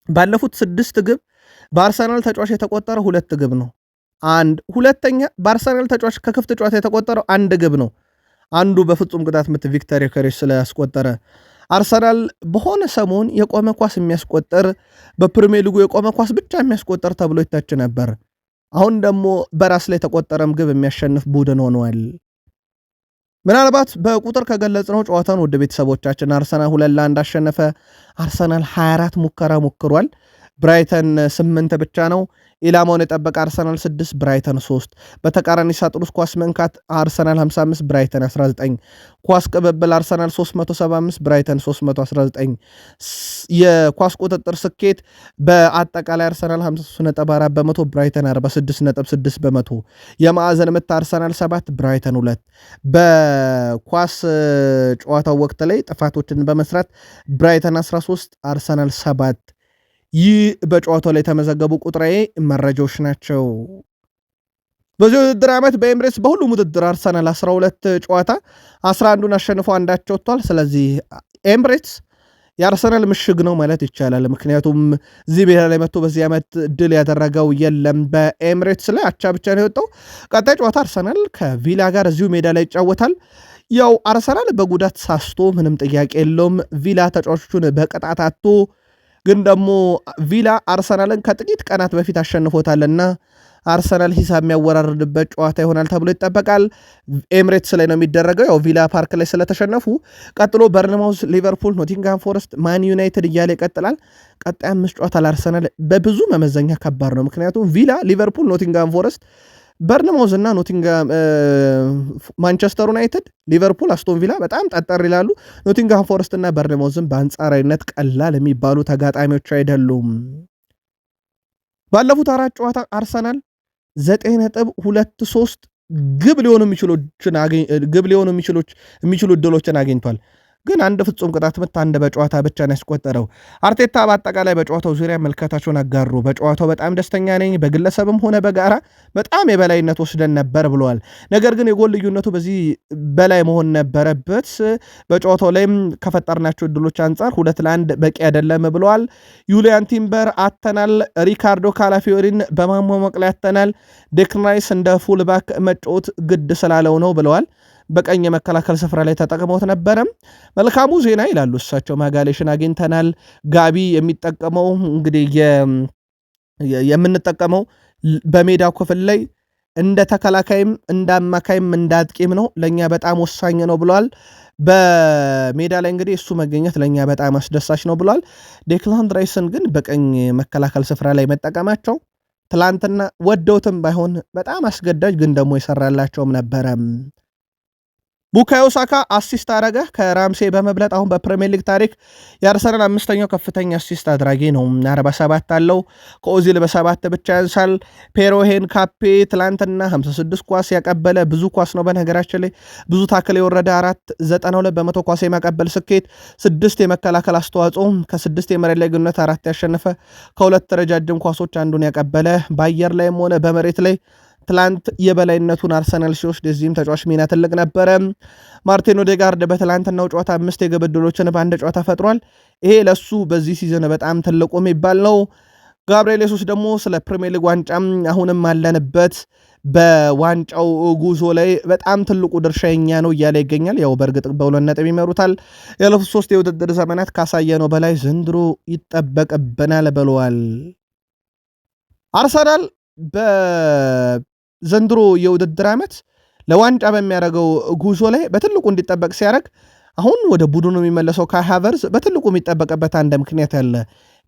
ባለፉት 6 ግብ በአርሰናል ተጫዋች የተቆጠረው 2 ግብ ነው። ሁለተኛ በአርሰናል ተጫዋች ከክፍት ጨዋታ የተቆጠረው 1 ግብ ነው። አንዱ በፍጹም ቅጣት ምት ቪክተር ዮከሬሽ ስለያስቆጠረ አርሰናል በሆነ ሰሞን የቆመ ኳስ የሚያስቆጠር በፕሪሚየር ሊጉ የቆመ ኳስ ብቻ የሚያስቆጠር ተብሎ ይታች ነበር። አሁን ደግሞ በራስ ላይ የተቆጠረም ግብ የሚያሸንፍ ቡድን ሆኗል። ምናልባት በቁጥር ከገለጽነው ጨዋታን ወደ ቤተሰቦቻችን አርሰናል 2-1 አሸነፈ። አርሰናል 24 ሙከራ ሞክሯል። ብራይተን 8 ብቻ ነው። ኢላማውን የጠበቀ አርሰናል 6 ብራይተን 3። በተቃራኒ ሳጥን ውስጥ ኳስ መንካት አርሰናል 55 ብራይተን 19። ኳስ ቅብብል አርሰናል 375 ብራይተን 319። የኳስ ቁጥጥር ስኬት በአጠቃላይ አርሰናል 53.4 በመቶ ብራይተን 46.6 በመቶ። የማዕዘን ምት አርሰናል 7 ብራይተን 2። በኳስ ጨዋታው ወቅት ላይ ጥፋቶችን በመስራት ብራይተን 13 አርሰናል 7። ይህ በጨዋታው ላይ የተመዘገቡ ቁጥራዊ መረጃዎች ናቸው። በዚህ ውድድር ዓመት በኤምሬትስ በሁሉም ውድድር አርሰናል 12 ጨዋታ 11ዱን አሸንፎ አንዳቸው ወጥቷል። ስለዚህ ኤምሬትስ የአርሰናል ምሽግ ነው ማለት ይቻላል። ምክንያቱም እዚህ ብሔራ ላይ መጥቶ በዚህ ዓመት ድል ያደረገው የለም። በኤምሬትስ ላይ አቻ ብቻ ነው የወጣው። ቀጣይ ጨዋታ አርሰናል ከቪላ ጋር እዚሁ ሜዳ ላይ ይጫወታል። ያው አርሰናል በጉዳት ሳስቶ ምንም ጥያቄ የለውም። ቪላ ተጫዋቾቹን በቅጣት አጥቶ ግን ደግሞ ቪላ አርሰናልን ከጥቂት ቀናት በፊት አሸንፎታልና አርሰናል ሂሳብ የሚያወራርድበት ጨዋታ ይሆናል ተብሎ ይጠበቃል። ኤምሬትስ ላይ ነው የሚደረገው። ያው ቪላ ፓርክ ላይ ስለተሸነፉ ቀጥሎ በርንማውዝ፣ ሊቨርፑል፣ ኖቲንግሃም ፎረስት፣ ማን ዩናይትድ እያለ ይቀጥላል። ቀጣይ 5 ጨዋታ ለአርሰናል በብዙ መመዘኛ ከባድ ነው። ምክንያቱም ቪላ፣ ሊቨርፑል፣ ኖቲንግሃም ፎረስት፣ በርንማውዝ እና ማንቸስተር ዩናይትድ፣ ሊቨርፑል፣ አስቶን ቪላ በጣም ጠጠር ይላሉ። ኖቲንግሃም ፎረስት እና በርንማውዝም በአንጻራዊነት ቀላል የሚባሉ ተጋጣሚዎች አይደሉም። ባለፉት 4 ጨዋታ አርሰናል 9.23 ግብ ሊሆኑ የሚችሉ እድሎችን አግኝቷል። ግን አንድ ፍጹም ቅጣት ምት አንድ በጨዋታ ብቻ ነው ያስቆጠረው። አርቴታ በአጠቃላይ በጨዋታው ዙሪያ መልከታቸውን አጋሩ። በጨዋታው በጣም ደስተኛ ነኝ፣ በግለሰብም ሆነ በጋራ በጣም የበላይነት ወስደን ነበር ብለዋል። ነገር ግን የጎል ልዩነቱ በዚህ በላይ መሆን ነበረበት። በጨዋታው ላይም ከፈጠርናቸው እድሎች አንጻር 2-1 በቂ አይደለም ብለዋል። ዩሊያን ቲምበር አተናል፣ ሪካርዶ ካላፊዮሪን በማሟሟቅ ላይ አተናል፣ ዴክላን ራይስ እንደ ፉልባክ መጫወት ግድ ስላለው ነው ብለዋል። በቀኝ የመከላከል ስፍራ ላይ ተጠቅመውት ነበረ። መልካሙ ዜና ይላሉ እሳቸው ማጋሌሽን አግኝተናል። ጋቢ የሚጠቀመው እንግዲህ የምንጠቀመው በሜዳው ክፍል ላይ እንደ ተከላካይም እንደ አማካይም እንደ አጥቂም ነው፣ ለእኛ በጣም ወሳኝ ነው ብለዋል። በሜዳ ላይ እንግዲህ እሱ መገኘት ለእኛ በጣም አስደሳች ነው ብለዋል። ዴክላን ራይስን ግን በቀኝ መከላከል ስፍራ ላይ መጠቀማቸው ትላንትና ወደውትም ባይሆን በጣም አስገዳጅ ግን ደግሞ የሰራላቸውም ነበረ። ቡካዮ ሳካ አሲስት አረገ ከራምሴ በመብለጥ አሁን በፕሪሚየር ሊግ ታሪክ የአርሰናል 5ኛው ከፍተኛ አሲስት አድራጊ ነው። 47 አለው። ከኦዚል በ7 ብቻ ያንሳል። ፔሮሄን ካፔ ትላንትና 56 ኳስ ያቀበለ ብዙ ኳስ ነው። በነገራችን ላይ ብዙ ታክል የወረደ 92 በመቶ ኳስ የማቀበል ስኬት፣ 6 የመከላከል አስተዋጽኦ፣ ከ6 የመሬት ላይ ግንኙነት 4 ያሸነፈ፣ ከ2 ረጃጅም ኳሶች አንዱን ያቀበለ፣ በአየር ላይም ሆነ በመሬት ላይ ትላንት የበላይነቱን አርሰናል ሲወስድ የዚህም ተጫዋች ሚና ትልቅ ነበረ። ማርቲን ኦዴጋርድ በትላንትናው ጨዋታ 5 የግብ ዕድሎችን በአንድ ጨዋታ ፈጥሯል። ይሄ ለሱ በዚህ ሲዝን በጣም ትልቁ የሚባል ነው። ጋብርኤል ሱስ ደግሞ ስለ ፕሪሚየር ሊግ ዋንጫም አሁንም አለንበት፣ በዋንጫው ጉዞ ላይ በጣም ትልቁ ድርሻ የኛ ነው እያለ ይገኛል። ያው በእርግጥ በ2 ነጥብ ይመሩታል። ያለፉት 3 የውድድር ዘመናት ካሳየነው በላይ ዘንድሮ ይጠበቅብናል ብለዋል። አርሰናል ዘንድሮ የውድድር ዓመት ለዋንጫ በሚያደርገው ጉዞ ላይ በትልቁ እንዲጠበቅ ሲያደርግ አሁን ወደ ቡድኑ የሚመለሰው ካይ ሃቨርትዝ በትልቁ የሚጠበቅበት አንድ ምክንያት ያለ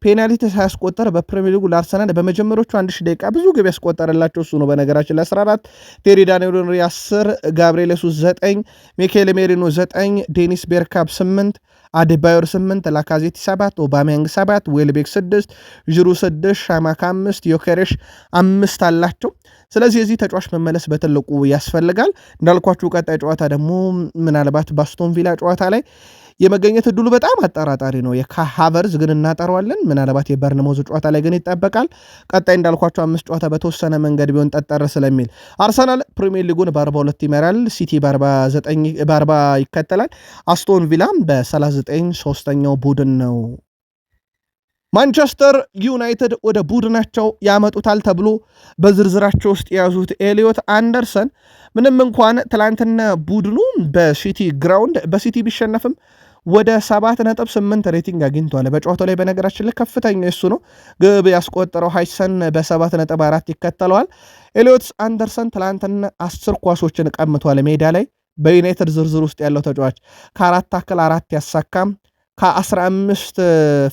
ፔናልቲ ሳያስቆጠር በፕሪሚየር ሊጉ ለአርሰናል በመጀመሪያዎቹ 1000 ደቂቃ ብዙ ግብ ያስቆጠረላቸው እሱ ነው። በነገራችን ላይ 14 ቴሪ ዳንኤል ሄንሪ 10 ጋብርኤል ሱስ 9 ሚኬል ሜሪኖ 9 ዴኒስ ቤርካፕ 8 አዴባዮር 8 ላካዜቲ 7 ኦባሜያንግ 7 ዌልቤክ 6 ዥሩ 6 ሻማካ 5 ዮኬሬሽ 5 አላቸው። ስለዚህ የዚህ ተጫዋች መመለስ በትልቁ ያስፈልጋል። እንዳልኳችሁ ቀጣይ ጨዋታ ደግሞ ምናልባት በአስቶን ቪላ ጨዋታ ላይ የመገኘት እድሉ በጣም አጠራጣሪ ነው። የሃቨርትዝ ግን እናጠረዋለን። ምናልባት የበርንሞዝ ጨዋታ ላይ ግን ይጠበቃል። ቀጣይ እንዳልኳቸው 5 ጨዋታ በተወሰነ መንገድ ቢሆን ጠጠር ስለሚል አርሰናል ፕሪሚየር ሊጉን በ42 ይመራል። ሲቲ በ40 ይከተላል። አስቶን ቪላም በ39 ሶስተኛው ቡድን ነው። ማንቸስተር ዩናይትድ ወደ ቡድናቸው ያመጡታል ተብሎ በዝርዝራቸው ውስጥ የያዙት ኤሊዮት አንደርሰን ምንም እንኳን ትላንትና ቡድኑ በሲቲ ግራውንድ በሲቲ ቢሸነፍም ወደ 7.8 ሬቲንግ አግኝቷል። በጨዋታው ላይ በነገራችን ላይ ከፍተኛ እሱ ነው። ግብ ያስቆጠረው ሃይሰን በ7.4 ይከተለዋል። ኤሊዮት አንደርሰን ትላንትና 10 ኳሶችን ቀምቷል ሜዳ ላይ። በዩናይትድ ዝርዝር ውስጥ ያለው ተጫዋች ከ4 ታክል 4 ያሳካም፣ ከ15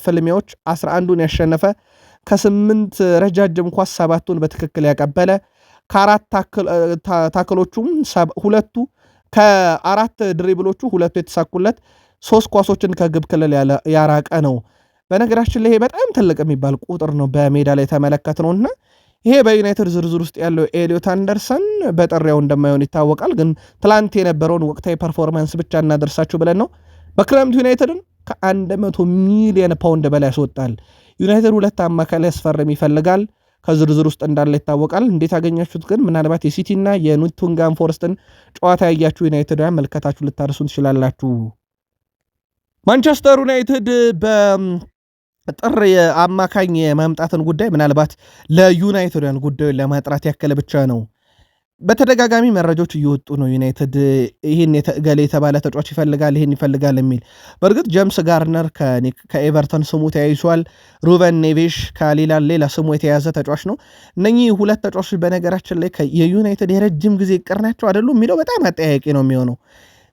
ፍልሚያዎች 11ዱን ያሸነፈ፣ ከ8 ረጃጅም ኳስ 7ቱን በትክክል ያቀበለ፣ ከ4 ታክሎቹም 2ቱ ከ4 ድሪብሎቹ 2ቱ የተሳኩለት፣ 3 ኳሶችን ከግብ ክልል ያራቀ ነው። በነገራችን ላይ ይሄ በጣም ትልቅ የሚባል ቁጥር ነው በሜዳ ላይ ተመለከት ነውና ይሄ በዩናይትድ ዝርዝር ውስጥ ያለው ኤሊዮት አንደርሰን በጥሪያው እንደማይሆን ይታወቃል። ግን ትላንት የነበረውን ወቅታዊ ፐርፎርማንስ ብቻ እናደርሳችሁ ብለን ነው። በክረምት ዩናይትድን ከ100 ሚሊዮን ፓውንድ በላይ ያስወጣል። ዩናይትድ 2 አማካይ ያስፈርም ይፈልጋል። ከዝርዝር ውስጥ እንዳለ ይታወቃል። እንዴት ያገኛችሁት ግን ምናልባት የሲቲና የኖቲንግሃም ፎረስትን ጨዋታ ያያችሁ ዩናይትድ መልከታችሁ ልታርሱን ትችላላችሁ። ማንቸስተር ዩናይትድ በጥር የአማካኝ የማምጣትን ጉዳይ ምናልባት ለዩናይትድያን ጉዳዩን ለማጥራት ያከለ ብቻ ነው። በተደጋጋሚ መረጃዎች እየወጡ ነው። ዩናይትድ ይህን ገሌ የተባለ ተጫዋች ይፈልጋል፣ ይህን ይፈልጋል የሚል። በእርግጥ ጄምስ ጋርነር ከኤቨርተን ስሙ ተያይዟል። ሩበን ኔቬሽ ከሌላ ስሙ የተያዘ ተጫዋች ነው። እነኚህ 2 ተጫዋቾች በነገራችን ላይ የዩናይትድ የረጅም ጊዜ እቅድ ናቸው አይደሉም የሚለው በጣም አጠያያቂ ነው የሚሆነው።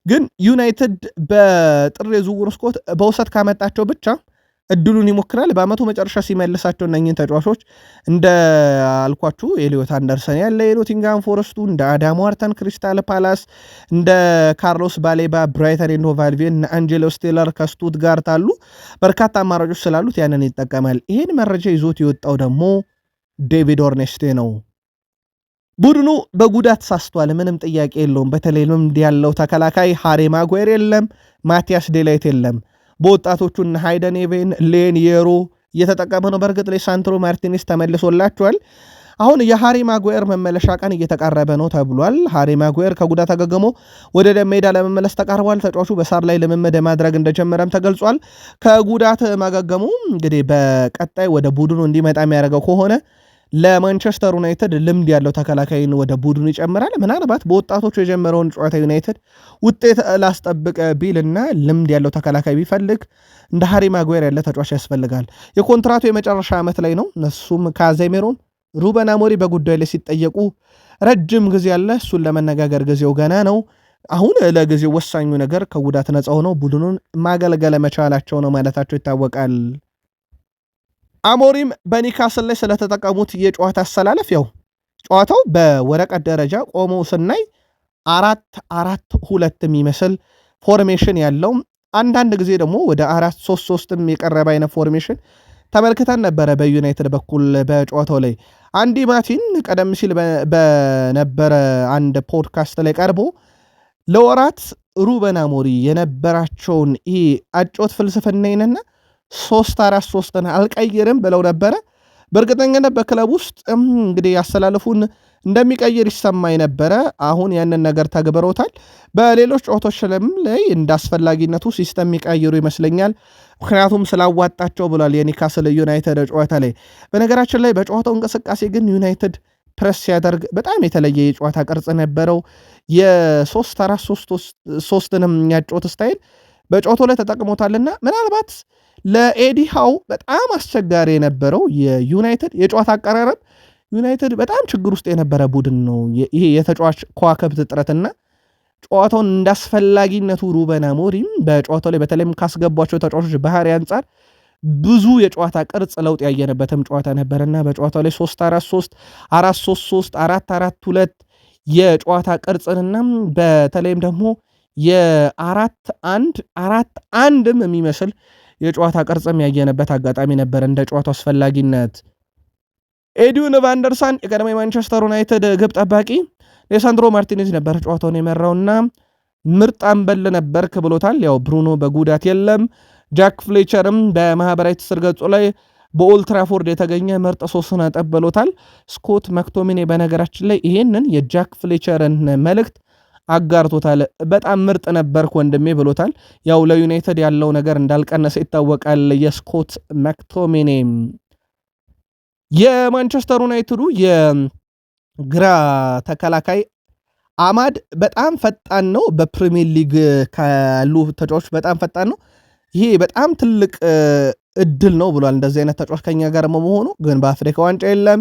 ግን ዩናይትድ በጥር የዝውውር መስኮት በውሰት ካመጣቸው ብቻ እድሉን ይሞክራል። በአመቱ መጨረሻ ሲመልሳቸው እነኝህን ተጫዋቾች እንደ አልኳችሁ ኤሊዮት አንደርሰን ያለ የኖቲንግሃም ፎረስቱ፣ እንደ አዳም ዋርተን ክሪስታል ፓላስ፣ እንደ ካርሎስ ባሌባ ብራይተን ኤንድ ሆቭ አልቢዮን፣ አንጀሎ ስቴለር ከስቱትጋርት አሉ። በርካታ አማራጮች ስላሉት ያንን ይጠቀማል። ይህን መረጃ ይዞት የወጣው ደግሞ ዴቪድ ኦርኔስቴ ነው። ቡድኑ በጉዳት ሳስቷል፣ ምንም ጥያቄ የለውም። በተለይ ልምድ ያለው ተከላካይ ሃሪ ማጓየር የለም፣ ማቲያስ ዴላይት የለም። በወጣቶቹን ሃይደን ኤቬን፣ ሌን የሮ እየተጠቀመ ነው። በእርግጥ ሌሳንድሮ ማርቲኔስ ተመልሶላቸዋል። አሁን የሃሪ ማጓየር መመለሻ ቀን እየተቃረበ ነው ተብሏል። ሃሪ ማጓየር ከጉዳት አገግሞ ወደ ሜዳ ለመመለስ ተቃርቧል። ተጫዋቹ በሳር ላይ ልምምድ ማድረግ እንደጀመረም ተገልጿል። ከጉዳት ማገገሙ እንግዲህ በቀጣይ ወደ ቡድኑ እንዲመጣ የሚያደርገው ከሆነ ለማንቸስተር ዩናይትድ ልምድ ያለው ተከላካይን ወደ ቡድኑ ይጨምራል። ምናልባት በወጣቶቹ የጀመረውን ጨዋታ ዩናይትድ ውጤት ላስጠብቅ ቢልና ልምድ ያለው ተከላካይ ቢፈልግ እንደ ሃሪ ማጓየር ያለ ተጫዋች ያስፈልጋል። የኮንትራቱ የመጨረሻ ዓመት ላይ ነው። እሱም ካዜሜሮን ሩበን አሞሪም በጉዳዩ ላይ ሲጠየቁ ረጅም ጊዜ ያለ እሱን ለመነጋገር ጊዜው ገና ነው። አሁን ለጊዜው ወሳኙ ነገር ከጉዳት ነፃ ሆነው ቡድኑን ማገልገል መቻላቸው ነው ማለታቸው ይታወቃል። አሞሪም በኒካስል ላይ ስለተጠቀሙት የጨዋታ አሰላለፍ ያው ጨዋታው በወረቀት ደረጃ ቆመው ስናይ 4-4-2 የሚመስል ፎርሜሽን ያለው አንዳንድ ጊዜ ደግሞ ወደ 4-3-3 የቀረበ አይነት ፎርሜሽን ተመልክተን ነበረ በዩናይትድ በኩል በጨዋታው ላይ። አንዲ ማቲን ቀደም ሲል በነበረ አንድ ፖድካስት ላይ ቀርቦ ለወራት ሩበን አሞሪም የነበራቸውን ይሄ አጮት ፍልስፍናዬንና 3-4-3 አልቀይርም ብለው ነበረ። በእርግጠኝነት በክለብ ውስጥ እንግዲህ ያስተላልፉን እንደሚቀይር ይሰማኝ ነበረ። አሁን ያንን ነገር ተግብረውታል። በሌሎች ጨዋታዎች ላይ እንዳስፈላጊነቱ ሲስተም የሚቀይሩ ይመስለኛል፣ ምክንያቱም ስላዋጣቸው ብሏል የኒካስል ዩናይትድ ጨዋታ ላይ። በነገራችን ላይ በጨዋታው እንቅስቃሴ ግን ዩናይትድ ፕረስ ሲያደርግ በጣም የተለየ የጨዋታ ቅርጽ ነበረው። የ3-4-3ንም ያጨዋታ ስታይል በጨዋታው ላይ ተጠቅሞታልና ምናልባት ለኤዲ ሃው በጣም አስቸጋሪ የነበረው የዩናይትድ የጨዋታ አቀራረብ ዩናይትድ በጣም ችግር ውስጥ የነበረ ቡድን ነው። ይሄ የተጫዋች ከዋክብት እጥረትና ጨዋታውን እንዳስፈላጊነቱ ሩበን አሞሪም በጨዋታው ላይ በተለይም ካስገቧቸው ተጫዋቾች ባህሪ አንጻር ብዙ የጨዋታ ቅርጽ ለውጥ ያየነበትም ጨዋታ ነበርና በጨዋታው ላይ 3-4-3 4-3-3 4-4-2 የጨዋታ ቅርጽንና በተለይም ደግሞ የ4-1-4-1ም የሚመስል የጨዋታ ቅርጽም ያየነበት አጋጣሚ ነበር እንደ ጨዋታው አስፈላጊነት። ኤዲዩን ቫንደርሳን የቀደመ የማንቸስተር ዩናይትድ ግብ ጠባቂ ሌሳንድሮ ማርቲኔዝ ነበር ጨዋታውን የመራውና ምርጥ አምበል ነበርክ ብሎታል። ያው ብሩኖ በጉዳት የለም። ጃክ ፍሌቸርም በማህበራዊ ትስስር ገጹ ላይ በኦልትራፎርድ የተገኘ ምርጥ 3 ነጥብ ብሎታል። ስኮት መክቶሚኔ በነገራችን ላይ ይሄንን የጃክ ፍሌቸርን መልእክት አጋርቶታል። በጣም ምርጥ ነበርክ ወንድሜ ብሎታል። ያው ለዩናይትድ ያለው ነገር እንዳልቀነሰ ይታወቃል። የስኮት መክቶሚኔ የማንቸስተር ዩናይትዱ የግራ ተከላካይ አማድ በጣም ፈጣን ነው። በፕሪሚየር ሊግ ካሉ ተጫዋቾች በጣም ፈጣን ነው። ይሄ በጣም ትልቅ እድል ነው ብሏል። እንደዚህ አይነት ተጫዋች ከኛ ጋር መሆኑ ግን በአፍሪካ ዋንጫ የለም።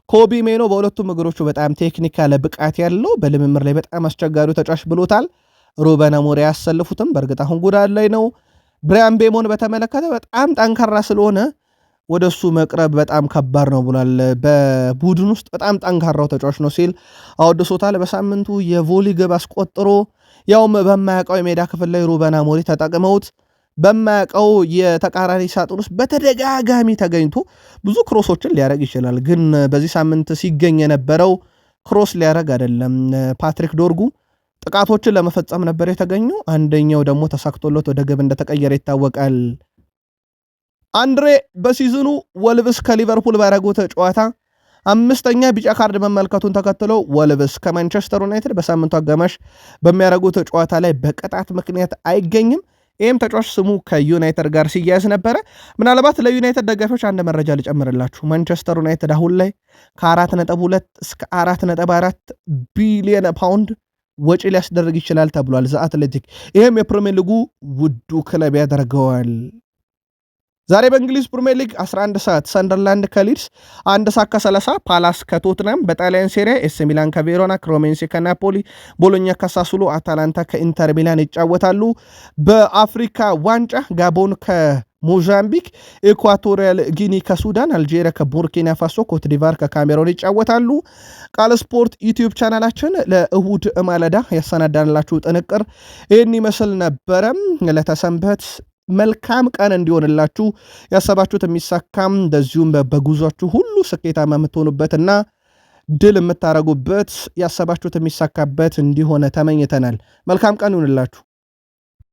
ኮቢ ሜኖ በሁለቱም እግሮቹ በጣም ቴክኒካል ብቃት ያለው በልምምር ላይ በጣም አስቸጋሪው ተጫዋች ብሎታል። ሩበን አሞሪም ያሰልፉትም በእርግጥ አሁን ጉዳት ላይ ነው። ብራያን ቤሞን በተመለከተ በጣም ጠንካራ ስለሆነ ወደሱ መቅረብ በጣም ከባድ ነው ብሏል። በቡድን ውስጥ በጣም ጠንካራው ተጫዋች ነው ሲል አወድሶታል። በሳምንቱ የቮሊ ግብ አስቆጥሮ ያውም በማያውቀው የሜዳ ክፍል ላይ ሩበን አሞሪም ተጠቅመውት በማያውቀው የተቃራኒ ሳጥን ውስጥ በተደጋጋሚ ተገኝቶ ብዙ ክሮሶችን ሊያደርግ ይችላል። ግን በዚህ ሳምንት ሲገኝ የነበረው ክሮስ ሊያደርግ አይደለም። ፓትሪክ ዶርጉ ጥቃቶችን ለመፈጸም ነበር የተገኘው። አንደኛው ደግሞ ተሳክቶለት ወደ ግብ እንደተቀየረ ይታወቃል። አንድሬ በሲዝኑ ወልቭስ ከሊቨርፑል ባደረጉት ጨዋታ 5ኛ ቢጫ ካርድ መመልከቱን ተከትሎ ወልቭስ ከማንቸስተር ዩናይትድ በሳምንቱ አጋማሽ በሚያደርጉት ጨዋታ ላይ በቅጣት ምክንያት አይገኝም። ይህም ተጫዋች ስሙ ከዩናይትድ ጋር ሲያያዝ ነበረ። ምናልባት ለዩናይትድ ደጋፊዎች አንድ መረጃ ልጨምርላችሁ። ማንቸስተር ዩናይትድ አሁን ላይ ከ4.2 እስከ 4.4 ቢሊዮን ፓውንድ ወጪ ሊያስደርግ ይችላል ተብሏል ዘ አትሌቲክ። ይህም የፕሪሚየር ሊጉ ውዱ ክለብ ያደርገዋል። ዛሬ በእንግሊዝ ፕሪሚየር ሊግ 11 ሰዓት ሰንደርላንድ ከሊድስ፣ 1 ሰዓት ከ30 ፓላስ ከቶትናም፣ በጣሊያን ሴሪያ ኤስ ሚላን ከቬሮና፣ ክሮሜንሲ ከናፖሊ፣ ቦሎኛ ከሳሱሎ፣ አታላንታ ከኢንተር ሚላን ይጫወታሉ። በአፍሪካ ዋንጫ ጋቦን ከሞዛምቢክ፣ ኢኳቶሪያል ጊኒ ከሱዳን፣ አልጄሪያ ከቡርኪና ፋሶ፣ ኮትዲቫር ከካሜሮን ይጫወታሉ። ቃል ስፖርት ዩቲዩብ ቻናላችን ለእሁድ ማለዳ ያሰናዳንላችሁ ጥንቅር ይህን ይመስል ነበረም። ለተሰንበት መልካም ቀን እንዲሆንላችሁ ያሰባችሁት የሚሳካም እንደዚሁም በጉዟችሁ ሁሉ ስኬታማ የምትሆኑበትና ድል የምታደርጉበት ያሰባችሁት የሚሳካበት እንዲሆነ ተመኝተናል። መልካም ቀን ይሁንላችሁ።